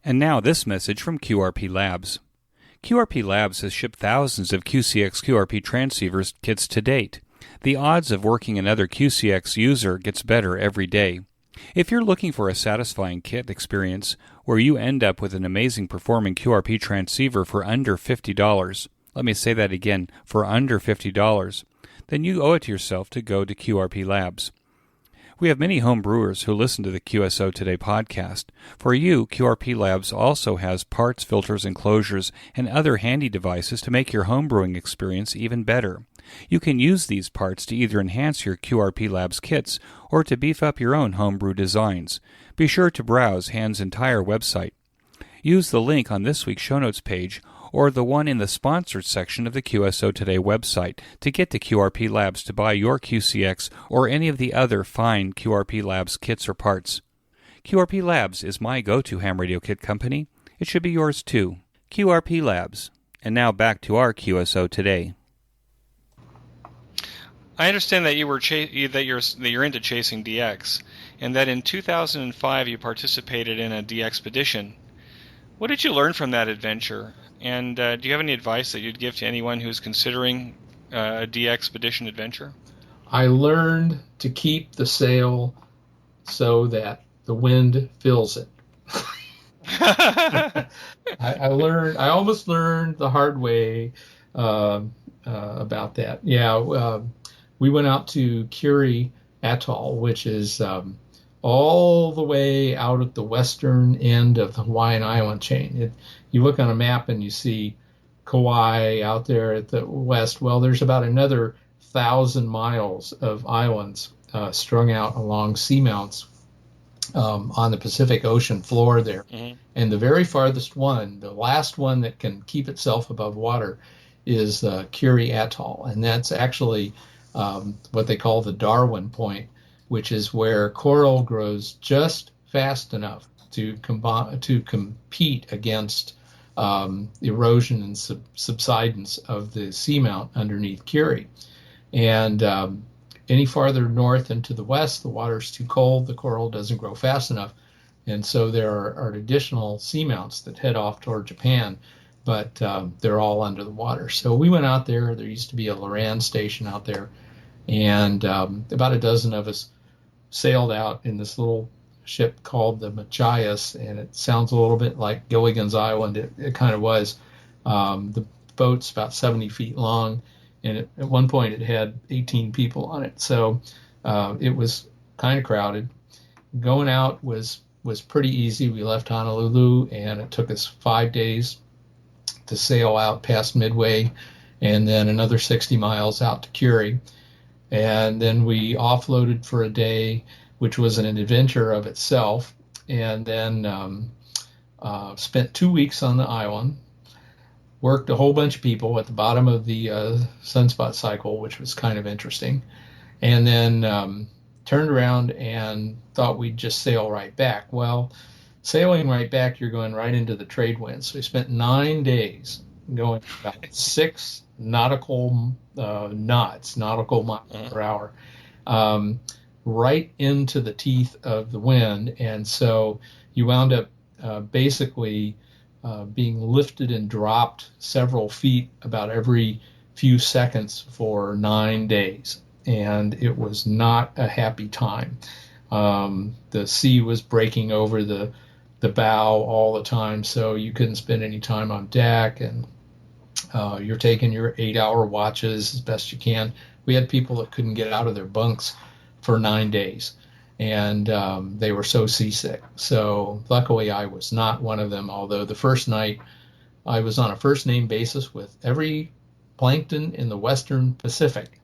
And now this message from QRP Labs. QRP Labs has shipped thousands of QCX QRP transceivers kits to date. The odds of working another QCX user gets better every day. If you're looking for a satisfying kit experience where you end up with an amazing performing QRP transceiver for under $50, let me say that again, for under $50, then you owe it to yourself to go to QRP Labs. We have many home brewers who listen to the QSO Today podcast. For you, QRP Labs also has parts, filters, enclosures, and other handy devices to make your home brewing experience even better. You can use these parts to either enhance your QRP Labs kits or to beef up your own homebrew designs. Be sure to browse Hand's entire website. Use the link on this week's show notes page or the one in the sponsored section of the QSO Today website to get to QRP Labs to buy your QCX or any of the other fine QRP Labs kits or parts. QRP Labs is my go-to ham radio kit company. It should be yours too. QRP Labs. And now back to our QSO Today. I understand that you're into chasing DX, and that in 2005 you participated in a DXpedition. What did you learn from that adventure? And do you have any advice that you'd give to anyone who's considering a DXpedition adventure? I learned to keep the sail so that the wind fills it. I almost learned the hard way about that. Yeah, we went out to Curie Atoll, which is all the way out at the western end of the Hawaiian island chain. You look on a map and you see Kauai out there at the west. Well, there's about another 1,000 miles of islands strung out along seamounts on the Pacific Ocean floor there. Mm-hmm. And the very farthest one, the last one that can keep itself above water, is Curie Atoll. And that's actually what they call the Darwin Point, which is where coral grows just fast enough to compete against erosion and subsidence of the seamount underneath Curie. And any farther north and to the west, the water's too cold, the coral doesn't grow fast enough. And so there are additional seamounts that head off toward Japan, but they're all under the water. So we went out there. There used to be a Loran station out there. And about a dozen of us sailed out in this little ship called the Machias, and it sounds a little bit like Gilligan's Island. It kind of was. The boat's about 70 feet long, and at one point it had 18 people on it. So it was kind of crowded. Going out was pretty easy. We left Honolulu, and it took us 5 days to sail out past Midway, and then another 60 miles out to Curie. And then we offloaded for a day, which was an adventure of itself, and then spent 2 weeks on the island, worked a whole bunch of people at the bottom of the sunspot cycle, which was kind of interesting, and then turned around and thought we'd just sail right back. Well, sailing right back, you're going right into the trade winds. So we spent 9 days going about 6 nautical knots, nautical miles per hour, right into the teeth of the wind. And so you wound up basically being lifted and dropped several feet about every few seconds for 9 days. And it was not a happy time. The sea was breaking over the bow all the time, so you couldn't spend any time on deck, and you're taking your 8-hour watches as best you can. We had people that couldn't get out of their bunks for 9 days, and they were so seasick. So luckily I was not one of them, although the first night I was on a first-name basis with every plankton in the Western Pacific.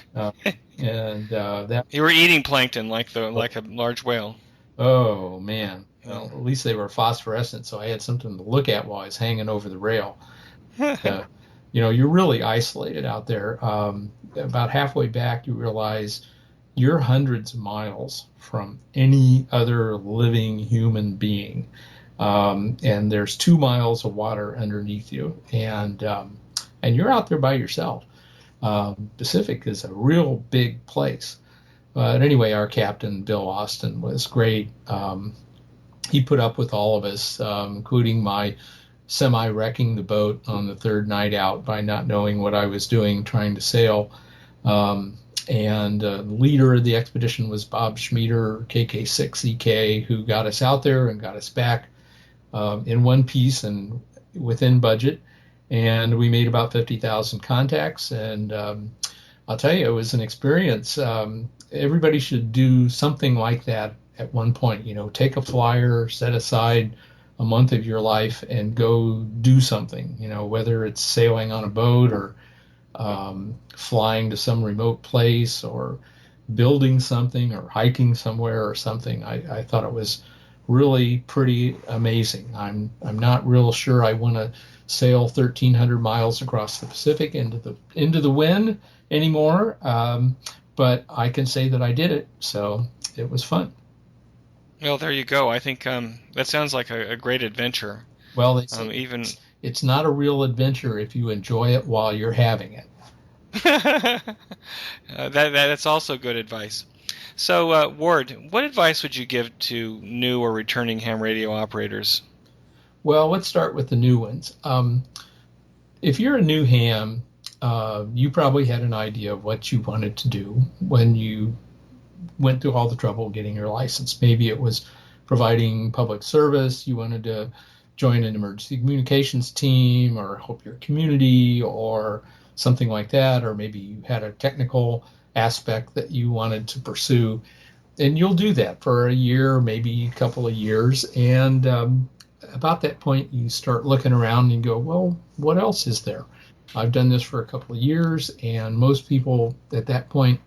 That you were eating plankton like a large whale. Oh, man. Well, at least they were phosphorescent, so I had something to look at while I was hanging over the rail. You're really isolated out there. About halfway back, you realize you're hundreds of miles from any other living human being, and there's 2 miles of water underneath you, and you're out there by yourself. Pacific is a real big place. But anyway, our captain, Bill Austin, was great. He put up with all of us, including my semi-wrecking the boat on the third night out by not knowing what I was doing, trying to sail. And the leader of the expedition was Bob Schmieder, KK6EK, who got us out there and got us back in one piece and within budget. And we made about 50,000 contacts. And I'll tell you, it was an experience. Everybody should do something like that at one point. Take a flyer, set aside a month of your life, and go do something. Whether it's sailing on a boat or flying to some remote place or building something or hiking somewhere or something. I thought it was really pretty amazing. I'm not real sure I want to sail 1,300 miles across the Pacific into the wind anymore, but I can say that I did it, so it was fun. Well, there you go. I think that sounds like a great adventure. Well, they say it's not a real adventure if you enjoy it while you're having it. That's also good advice. So, Ward, what advice would you give to new or returning ham radio operators? Well, let's start with the new ones. If you're a new ham, you probably had an idea of what you wanted to do when you went through all the trouble getting your license. Maybe it was providing public service. You wanted to join an emergency communications team or help your community or something like that. Or maybe you had a technical aspect that you wanted to pursue. And you'll do that for a year, maybe a couple of years. And about that point, you start looking around and go, well, what else is there? I've done this for a couple of years, and most people at that point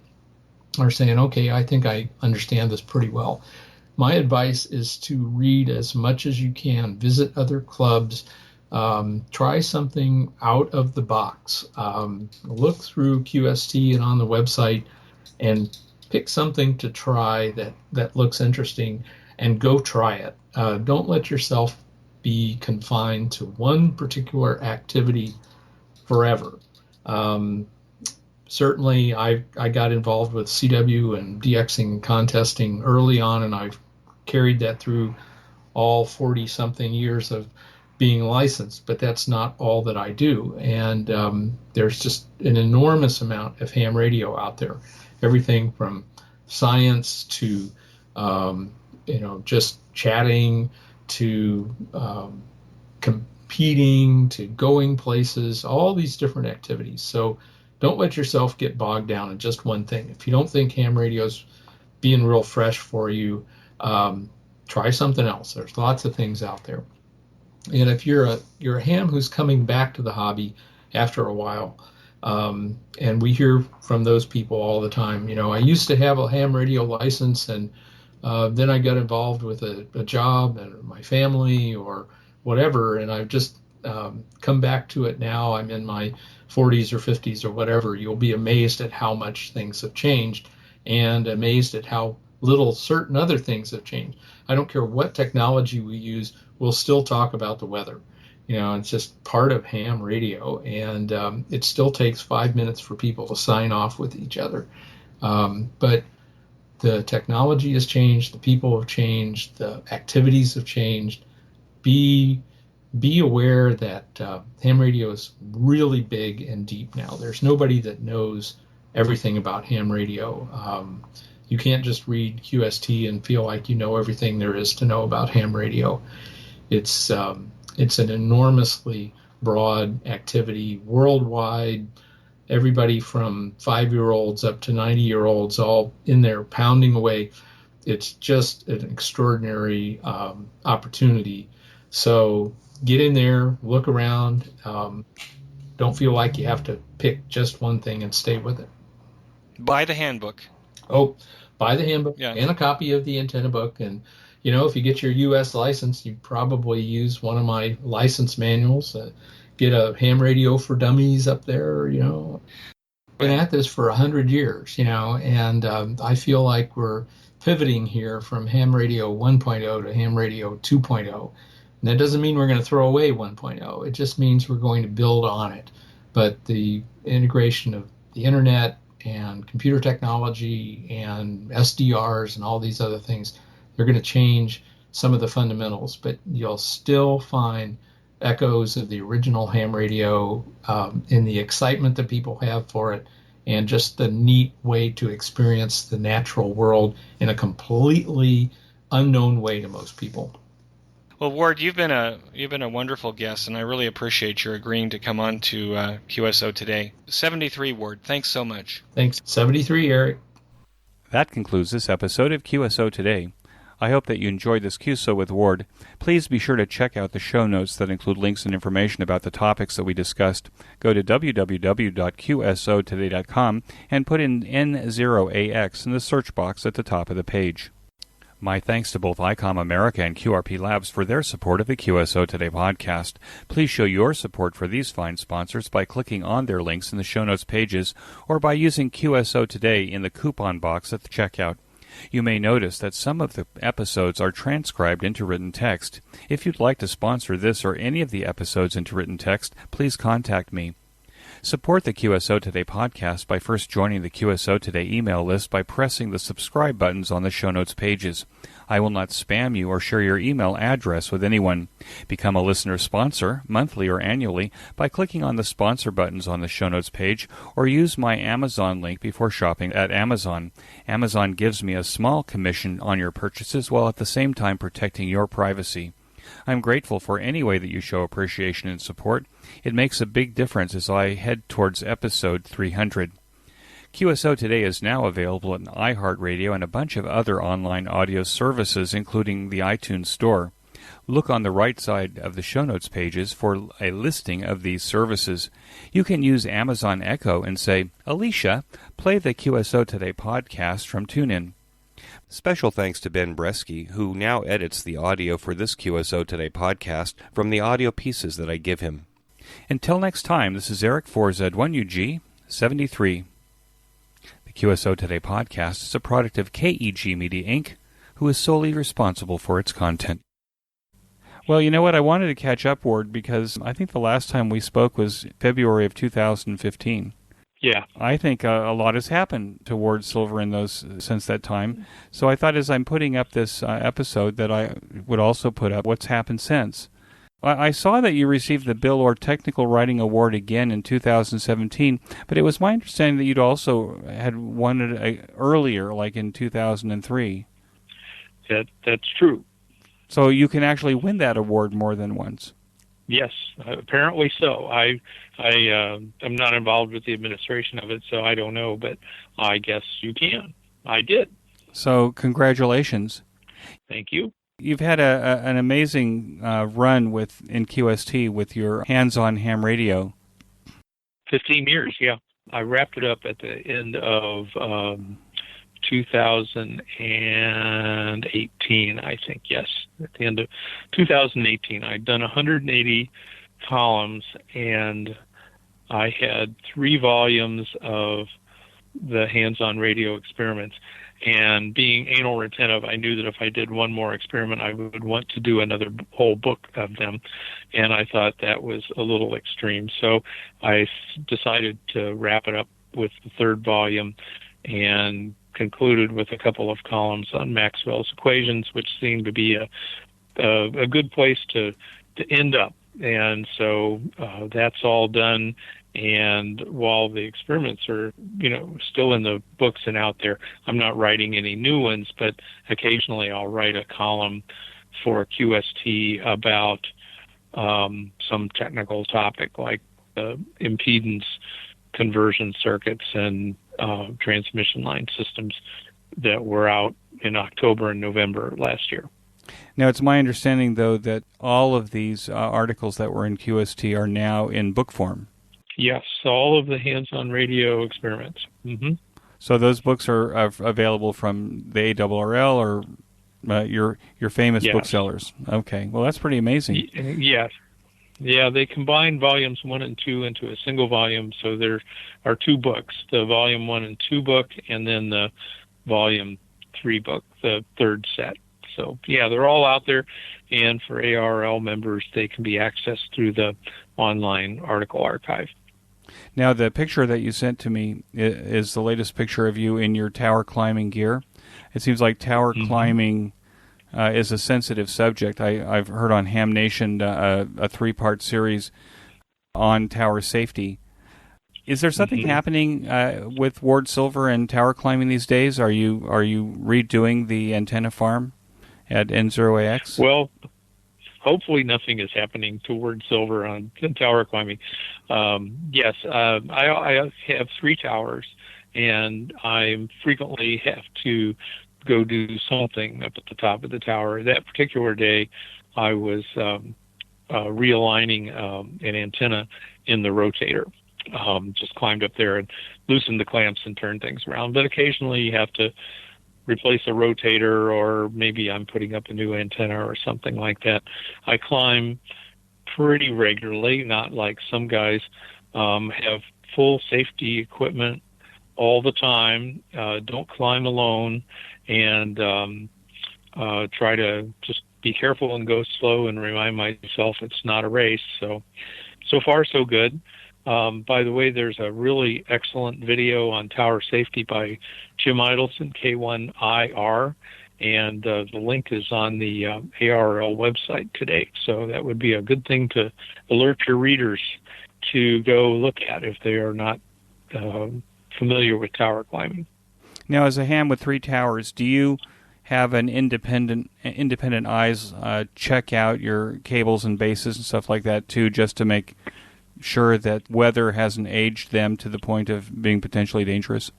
are saying, okay, I think I understand this pretty well. My advice is to read as much as you can, visit other clubs, try something out of the box. Look through QST and on the website and pick something to try that looks interesting and go try it. Don't let yourself be confined to one particular activity forever. Certainly, I got involved with CW and DXing contesting early on, and I've carried that through all 40-something years of being licensed, but that's not all that I do. And there's just an enormous amount of ham radio out there. Everything from science to, just chatting to competing to going places, all these different activities. So don't let yourself get bogged down in just one thing. If you don't think ham radio's being real fresh for you, try something else. There's lots of things out there. And if you're a ham who's coming back to the hobby after a while, and we hear from those people all the time, I used to have a ham radio license, and then I got involved with a job and my family or whatever, and I've just come back to it now. I'm in my 40s or 50s or whatever. You'll be amazed at how much things have changed and amazed at how little certain other things have changed. I don't care what technology we use, we'll still talk about the weather. It's just part of ham radio, and it still takes 5 minutes for people to sign off with each other. But the technology has changed, the people have changed, the activities have changed. Be aware that ham radio is really big and deep now. There's nobody that knows everything about ham radio. You can't just read QST and feel like you know everything there is to know about ham radio. It's an enormously broad activity worldwide. Everybody from 5-year-olds up to 90-year-olds all in there pounding away. It's just an extraordinary opportunity. So get in there, look around. Don't feel like you have to pick just one thing and stay with it. Buy the handbook. Oh, buy the handbook and a copy of the antenna book. And, if you get your U.S. license, you probably use one of my license manuals. Get a ham radio for dummies up there, Been at this for 100 years, and I feel like we're pivoting here from ham radio 1.0 to ham radio 2.0. And that doesn't mean we're going to throw away 1.0. It just means we're going to build on it. But the integration of the internet and computer technology and SDRs and all these other things, they're going to change some of the fundamentals. But you'll still find echoes of the original ham radio in the excitement that people have for it and just the neat way to experience the natural world in a completely unknown way to most people. Well, Ward, you've been a wonderful guest, and I really appreciate your agreeing to come on to QSO Today. 73, Ward. Thanks so much. Thanks. 73, Eric. That concludes this episode of QSO Today. I hope that you enjoyed this QSO with Ward. Please be sure to check out the show notes that include links and information about the topics that we discussed. Go to www.qsotoday.com and put in N0AX in the search box at the top of the page. My thanks to both ICOM America and QRP Labs for their support of the QSO Today podcast. Please show your support for these fine sponsors by clicking on their links in the show notes pages or by using QSO Today in the coupon box at the checkout. You may notice that some of the episodes are transcribed into written text. If you'd like to sponsor this or any of the episodes into written text, please contact me. Support the QSO Today podcast by first joining the QSO Today email list by pressing the subscribe buttons on the show notes pages. I will not spam you or share your email address with anyone. Become a listener sponsor, monthly or annually, by clicking on the sponsor buttons on the show notes page, or use my Amazon link before shopping at Amazon. Amazon gives me a small commission on your purchases while at the same time protecting your privacy. I'm grateful for any way that you show appreciation and support. It makes a big difference as I head towards episode 300. QSO Today is now available on iHeartRadio and a bunch of other online audio services, including the iTunes Store. Look on the right side of the show notes pages for a listing of these services. You can use Amazon Echo and say, "Alicia, play the QSO Today podcast from TuneIn." Special thanks to Ben Bresky, who now edits the audio for this QSO Today podcast from the audio pieces that I give him. Until next time, this is Eric for Z1UG 73. The QSO Today podcast is a product of KEG Media Inc., who is solely responsible for its content. Well, you know what? I wanted to catch up, Ward, because I think the last time we spoke was February of 2015. Yeah. I think a lot has happened to Ward Silver in those since that time. So I thought as I'm putting up this episode that I would also put up what's happened since. I saw that you received the Bill Orr Technical Writing Award again in 2017, but it was my understanding that you'd also had won it earlier, like in 2003. That's true. So you can actually win that award more than once. Yes, apparently so. I'm not involved with the administration of it, so I don't know, but I guess you can. I did. So congratulations. Thank you. You've had an amazing run in QST with your hands-on ham radio. 15 years, yeah. I wrapped it up at the end of 2018, I think, yes. At the end of 2018, I'd done 180 columns, and I had 3 volumes of the hands-on radio experiments. And being anal retentive, I knew that if I did one more experiment, I would want to do another whole book of them. And I thought that was a little extreme. So I decided to wrap it up with the 3rd volume and concluded with a couple of columns on Maxwell's equations, which seemed to be a good place to end up. And so that's all done. And while the experiments are, still in the books and out there, I'm not writing any new ones, but occasionally I'll write a column for QST about some technical topic like impedance conversion circuits and transmission line systems that were out in October and November last year. Now, it's my understanding, though, that all of these articles that were in QST are now in book form. Yes, all of the hands-on radio experiments. Mm-hmm. So those books are available from the ARRL or your famous booksellers. Okay, well, that's pretty amazing. Yes. Yeah, they combined volumes 1 and 2 into a single volume, so there are 2 books, the volume 1 and 2 book, and then the volume 3 book, the 3rd set. So, yeah, they're all out there, and for ARRL members, they can be accessed through the online article archive. Now, the picture that you sent to me is the latest picture of you in your tower climbing gear. It seems like tower climbing is a sensitive subject. I've heard on Ham Nation a 3-part series on tower safety. Is there something happening with Ward Silver and tower climbing these days? Are you redoing the antenna farm at N0AX? Well, hopefully nothing is happening to word silver on tower climbing. Yes, I have 3 towers, and I frequently have to go do something up at the top of the tower. That particular day, I was realigning an antenna in the rotator. Just climbed up there and loosened the clamps and turned things around. But occasionally you have to replace a rotator, or maybe I'm putting up a new antenna or something like that. I climb pretty regularly, not like some guys have full safety equipment all the time, don't climb alone, and try to just be careful and go slow and remind myself it's not a race. So far so good. By the way, there's a really excellent video on tower safety by Jim Idelson, K1IR, and the link is on the ARRL website today. So that would be a good thing to alert your readers to go look at if they are not familiar with tower climbing. Now, as a ham with 3 towers, do you have an independent eyes check out your cables and bases and stuff like that too, just to make sure that weather hasn't aged them to the point of being potentially dangerous?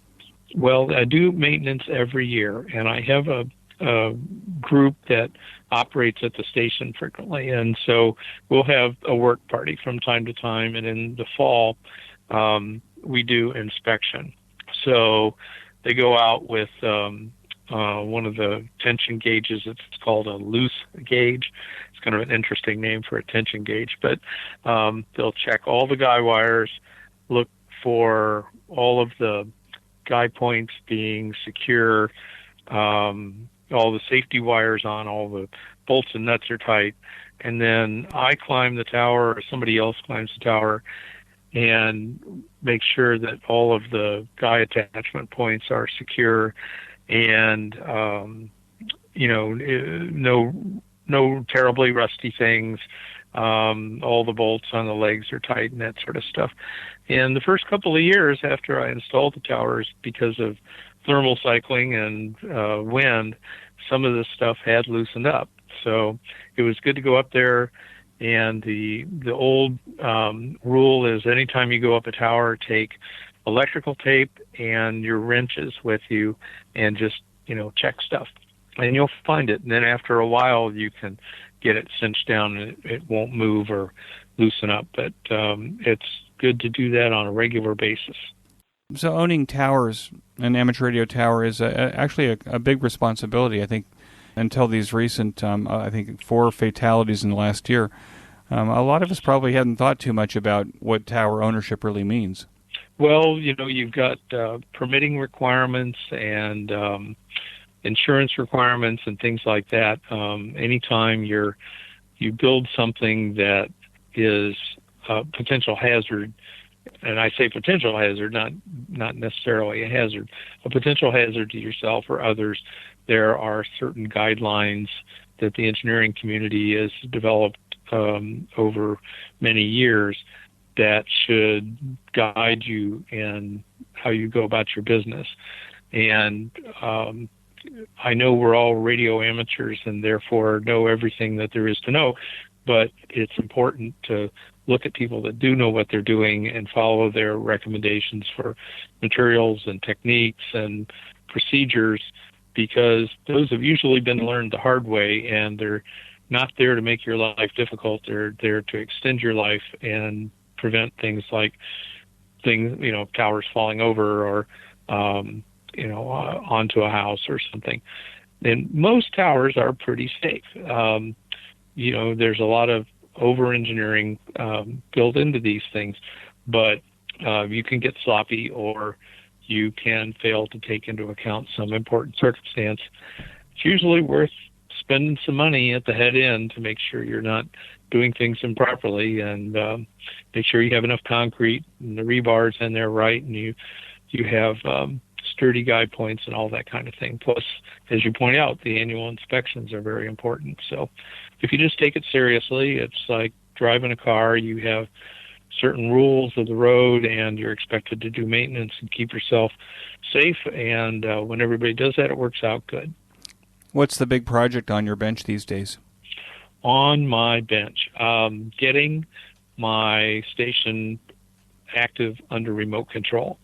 Well, I do maintenance every year, and I have a group that operates at the station frequently, and so we'll have a work party from time to time, and in the fall we do inspection. So they go out with one of the tension gauges. It's called a loose gauge. It's kind of an interesting name for a tension gauge, but they'll check all the guy wires, look for all of the guy points being secure, all the safety wires on, all the bolts and nuts are tight, and then I climb the tower, or somebody else climbs the tower, and make sure that all of the guy attachment points are secure, and no terribly rusty things. All the bolts on the legs are tight and that sort of stuff. And the first couple of years after I installed the towers, because of thermal cycling and wind, some of this stuff had loosened up. So it was good to go up there. And the old rule is anytime you go up a tower, take electrical tape and your wrenches with you, and just check stuff, and you'll find it. And then after a while, you can get it cinched down, and it won't move or loosen up. But it's good to do that on a regular basis. So owning towers, an amateur radio tower, is actually a big responsibility. I think until these recent, 4 fatalities in the last year, a lot of us probably hadn't thought too much about what tower ownership really means. Well, you've got permitting requirements and insurance requirements and things like that. Anytime you build something that is a potential hazard, and I say potential hazard, not necessarily a hazard, a potential hazard to yourself or others, there are certain guidelines that the engineering community has developed over many years that should guide you in how you go about your business. And I know we're all radio amateurs and therefore know everything that there is to know, but it's important to look at people that do know what they're doing and follow their recommendations for materials and techniques and procedures, because those have usually been learned the hard way, and they're not there to make your life difficult. They're there to extend your life and prevent things like towers falling over or onto a house or something. And most towers are pretty safe. There's a lot of over-engineering built into these things, but you can get sloppy, or you can fail to take into account some important circumstance. It's usually worth spending some money at the head end to make sure you're not doing things improperly, and make sure you have enough concrete and the rebar's in there right, and you have sturdy guide points and all that kind of thing. Plus, as you point out, the annual inspections are very important. So if you just take it seriously, it's like driving a car. You have certain rules of the road, and you're expected to do maintenance and keep yourself safe. And when everybody does that, it works out good. What's the big project on your bench these days? on my bench. Getting my station active under remote control.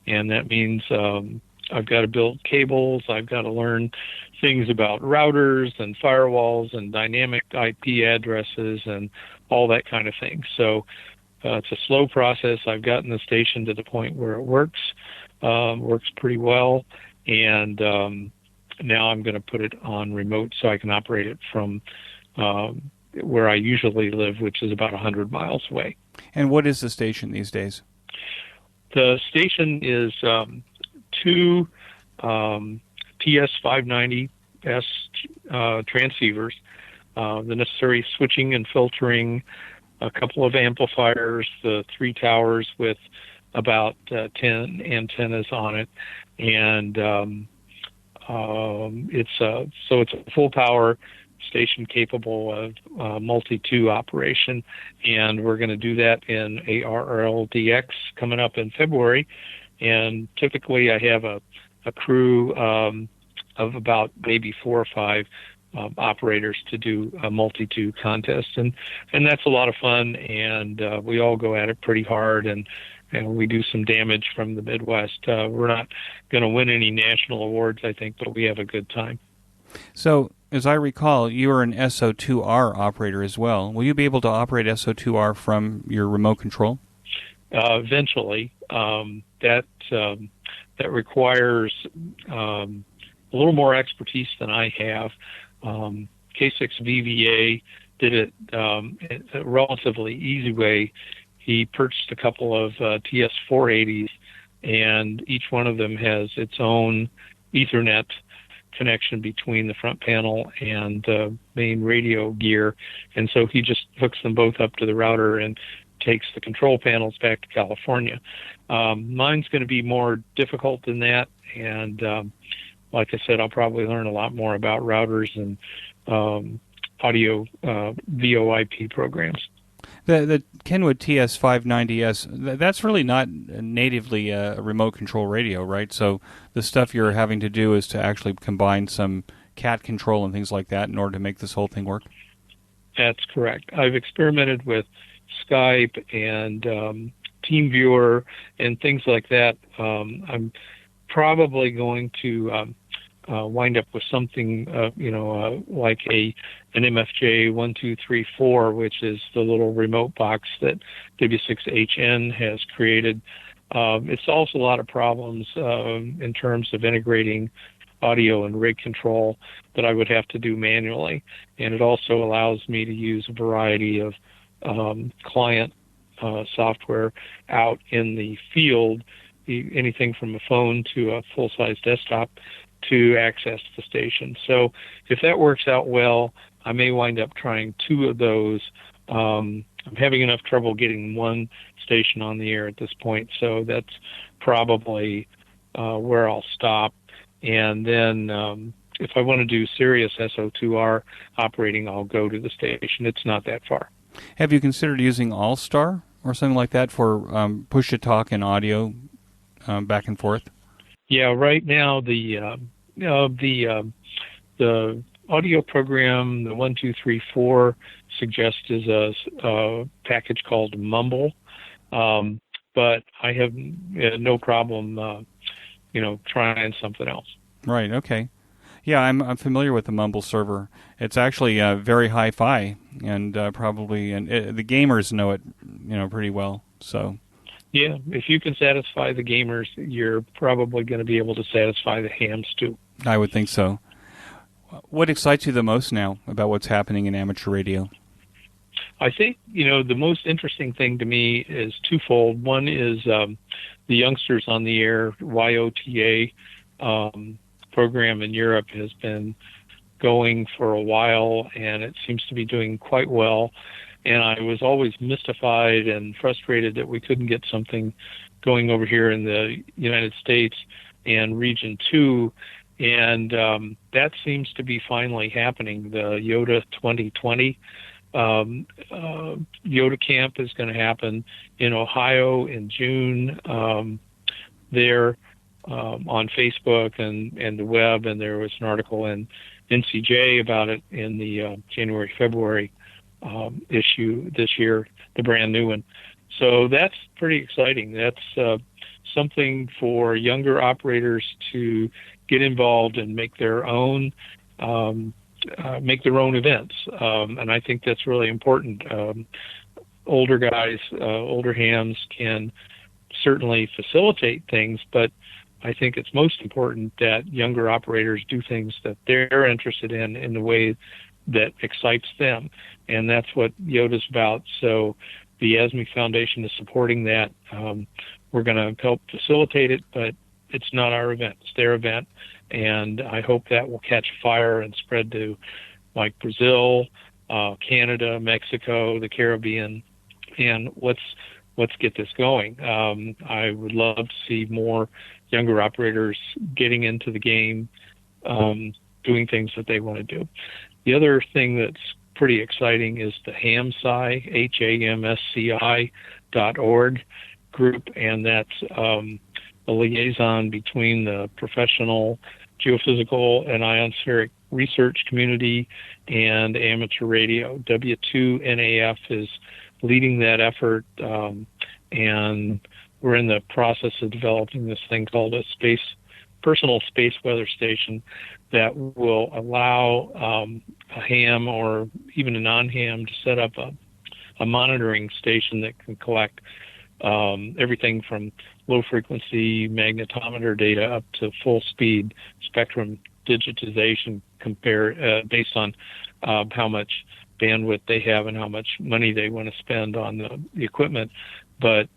And that means I've got to build cables, I've got to learn things about routers and firewalls and dynamic IP addresses and all that kind of thing. So it's a slow process. I've gotten the station to the point where it works pretty well, and now I'm going to put it on remote so I can operate it from where I usually live, which is about 100 miles away. And what is the station these days? The station is two TS590S transceivers, the necessary switching and filtering, a couple of amplifiers, the 3 towers with about 10 antennas on it, and it's a full power station capable of multi-2 operation, and we're going to do that in ARRL DX coming up in February. And typically I have a crew of about maybe 4 or 5 operators to do a multi-2 contest, and that's a lot of fun, and we all go at it pretty hard, and we do some damage from the Midwest. We're not going to win any national awards, I think, but we have a good time. So, as I recall, you are an SO2R operator as well. Will you be able to operate SO2R from your remote control? Eventually. That requires a little more expertise than I have. K6VVA did it a relatively easy way. He purchased a couple of TS480s, and each one of them has its own Ethernet connection between the front panel and the main radio gear, and so he just hooks them both up to the router and takes the control panels back to California. Mine's going to be more difficult than that, and like I said, I'll probably learn a lot more about routers and audio VoIP programs. The Kenwood TS590S, that's really not natively a remote control radio, right? So the stuff you're having to do is to actually combine some cat control and things like that in order to make this whole thing work? That's correct. I've experimented with Skype and TeamViewer and things like that. I'm probably going to wind up with something, like an MFJ 1234, which is the little remote box that W6HN has created. It solves a lot of problems in terms of integrating audio and rig control that I would have to do manually, and it also allows me to use a variety of client software out in the field, anything from a phone to a full-size desktop, to access the station. So if that works out well, I may wind up trying 2 of those. I'm having enough trouble getting one station on the air at this point, so that's probably where I'll stop. And then if I want to do serious SO2R operating, I'll go to the station. It's not that far. Have you considered using All-Star or something like that for push-to-talk and audio back and forth? Yeah, right now the audio program, the 1234 suggests is a package called Mumble, but I have no problem, trying something else. Right. Okay. Yeah, I'm familiar with the Mumble server. It's actually very hi-fi, and the gamers know it, pretty well. So. Yeah, if you can satisfy the gamers, you're probably going to be able to satisfy the hams too. I would think so. What excites you the most now about what's happening in amateur radio? I think, the most interesting thing to me is twofold. One is the youngsters on the air, YOTA program in Europe has been going for a while, and it seems to be doing quite well. And I was always mystified and frustrated that we couldn't get something going over here in the United States and Region 2. And that seems to be finally happening. The YOTA 2020 YOTA camp is going to happen in Ohio in June. There on Facebook and the web, and there was an article in NCJ about it in the January-February issue this year, the brand new one. So that's pretty exciting. That's something for younger operators to get involved and make their own events, and I think that's really important. Older guys, older hams can certainly facilitate things, but I think it's most important that younger operators do things that they're interested in the way that excites them, and that's what Yoda's about. So the ASME Foundation is supporting that. We're going to help facilitate it, but it's not our event. It's their event, and I hope that will catch fire and spread to like Brazil, Canada, Mexico, the Caribbean, and let's get this going. I would love to see more younger operators getting into the game, doing things that they want to do. The other thing that's pretty exciting is the HAMSCI, HAMSCI.org group, and that's a liaison between the professional geophysical and ionospheric research community and amateur radio. W2NAF is leading that effort, and we're in the process of developing this thing called a personal space weather station that will allow a ham or even a non-ham to set up a monitoring station that can collect everything from low frequency magnetometer data up to full speed spectrum digitization based on how much bandwidth they have and how much money they want to spend on the equipment. But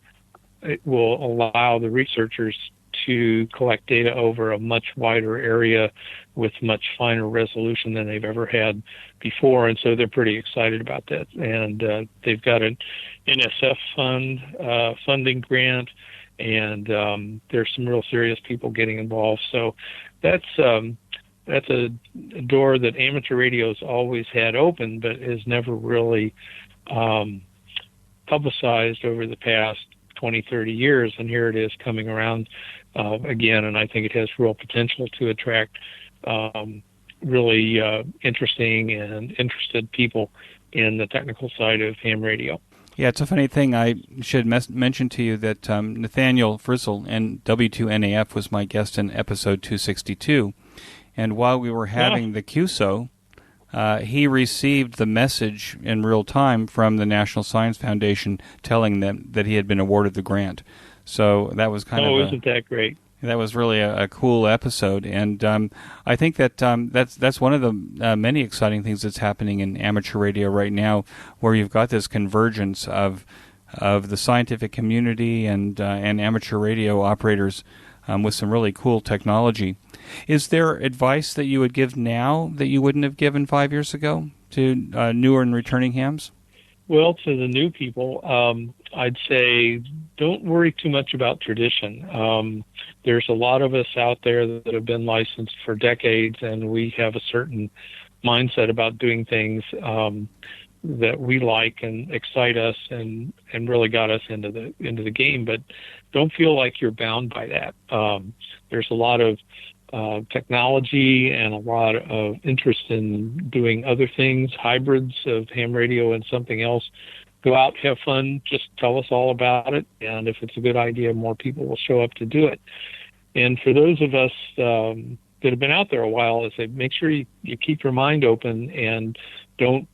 it will allow the researchers to collect data over a much wider area with much finer resolution than they've ever had before, and so they're pretty excited about that. And they've got an NSF funding grant, and there's some real serious people getting involved. So that's a door that amateur radio's always had open, but has never really publicized over the past 20, 30 years, and here it is coming around again, and I think it has real potential to attract really interesting and interested people in the technical side of ham radio. Yeah, it's a funny thing. I should mention to you that Nathaniel Frizzle and W2NAF was my guest in episode 262, and while we were having the QSO, he received the message in real time from the National Science Foundation telling them that he had been awarded the grant. So that was isn't that great? That was really a cool episode, and I think that that's one of the many exciting things that's happening in amateur radio right now, where you've got this convergence of the scientific community and amateur radio operators with some really cool technology. Is there advice that you would give now that you wouldn't have given 5 years ago to newer and returning hams? Well, to the new people, I'd say don't worry too much about tradition. There's a lot of us out there that have been licensed for decades, and we have a certain mindset about doing things that we like and excite us and really got us into the game. But don't feel like you're bound by that. There's a lot of technology and a lot of interest in doing other things, hybrids of ham radio and something else. Go out, have fun, just tell us all about it, and if it's a good idea, more people will show up to do it. And for those of us that have been out there a while, I say make sure you keep your mind open and don't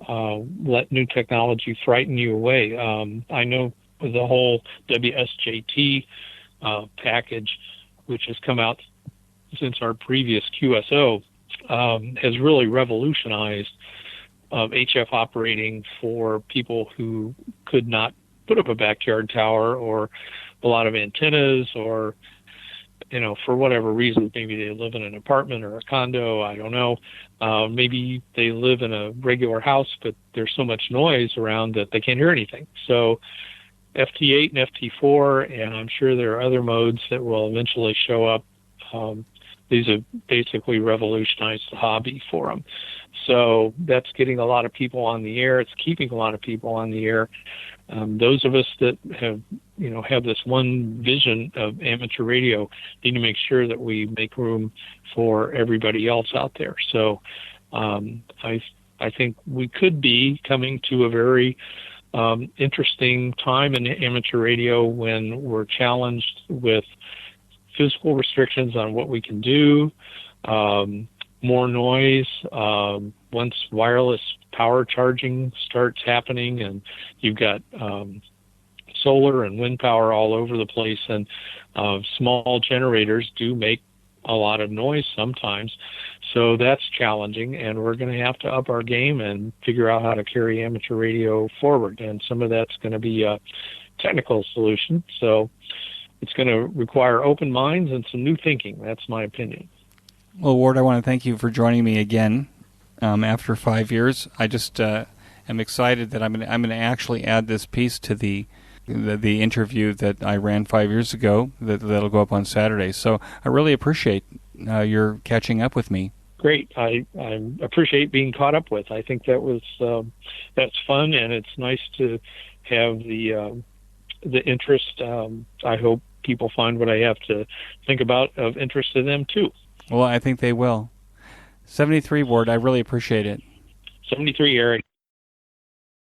let new technology frighten you away. I know the whole WSJT package, which has come out since our previous QSO, has really revolutionized HF operating for people who could not put up a backyard tower or a lot of antennas, or for whatever reason, maybe they live in an apartment or a condo, I don't know. Maybe they live in a regular house, but there's so much noise around that they can't hear anything. So FT8 and FT4, and I'm sure there are other modes that will eventually show up. These have basically revolutionized the hobby for them. So that's getting a lot of people on the air. It's keeping a lot of people on the air. Those of us that have, have this one vision of amateur radio, need to make sure that we make room for everybody else out there. So I think we could be coming to a very interesting time in amateur radio when we're challenged with physical restrictions on what we can do, more noise. Once wireless power charging starts happening, and you've got solar and wind power all over the place, and small generators do make a lot of noise sometimes. So that's challenging, and we're going to have to up our game and figure out how to carry amateur radio forward. And some of that's going to be a technical solution. So it's going to require open minds and some new thinking. That's my opinion. Well, Ward, I want to thank you for joining me again after 5 years. I just am excited that I'm going to actually add this piece to the interview that I ran 5 years ago that'll go up on Saturday. So I really appreciate your catching up with me. Great. I appreciate being caught up with. I think that's fun, and it's nice to have the interest. I hope people find what I have to think about of interest to them too. Well, I think they will. 73, Ward, I really appreciate it. 73, Eric.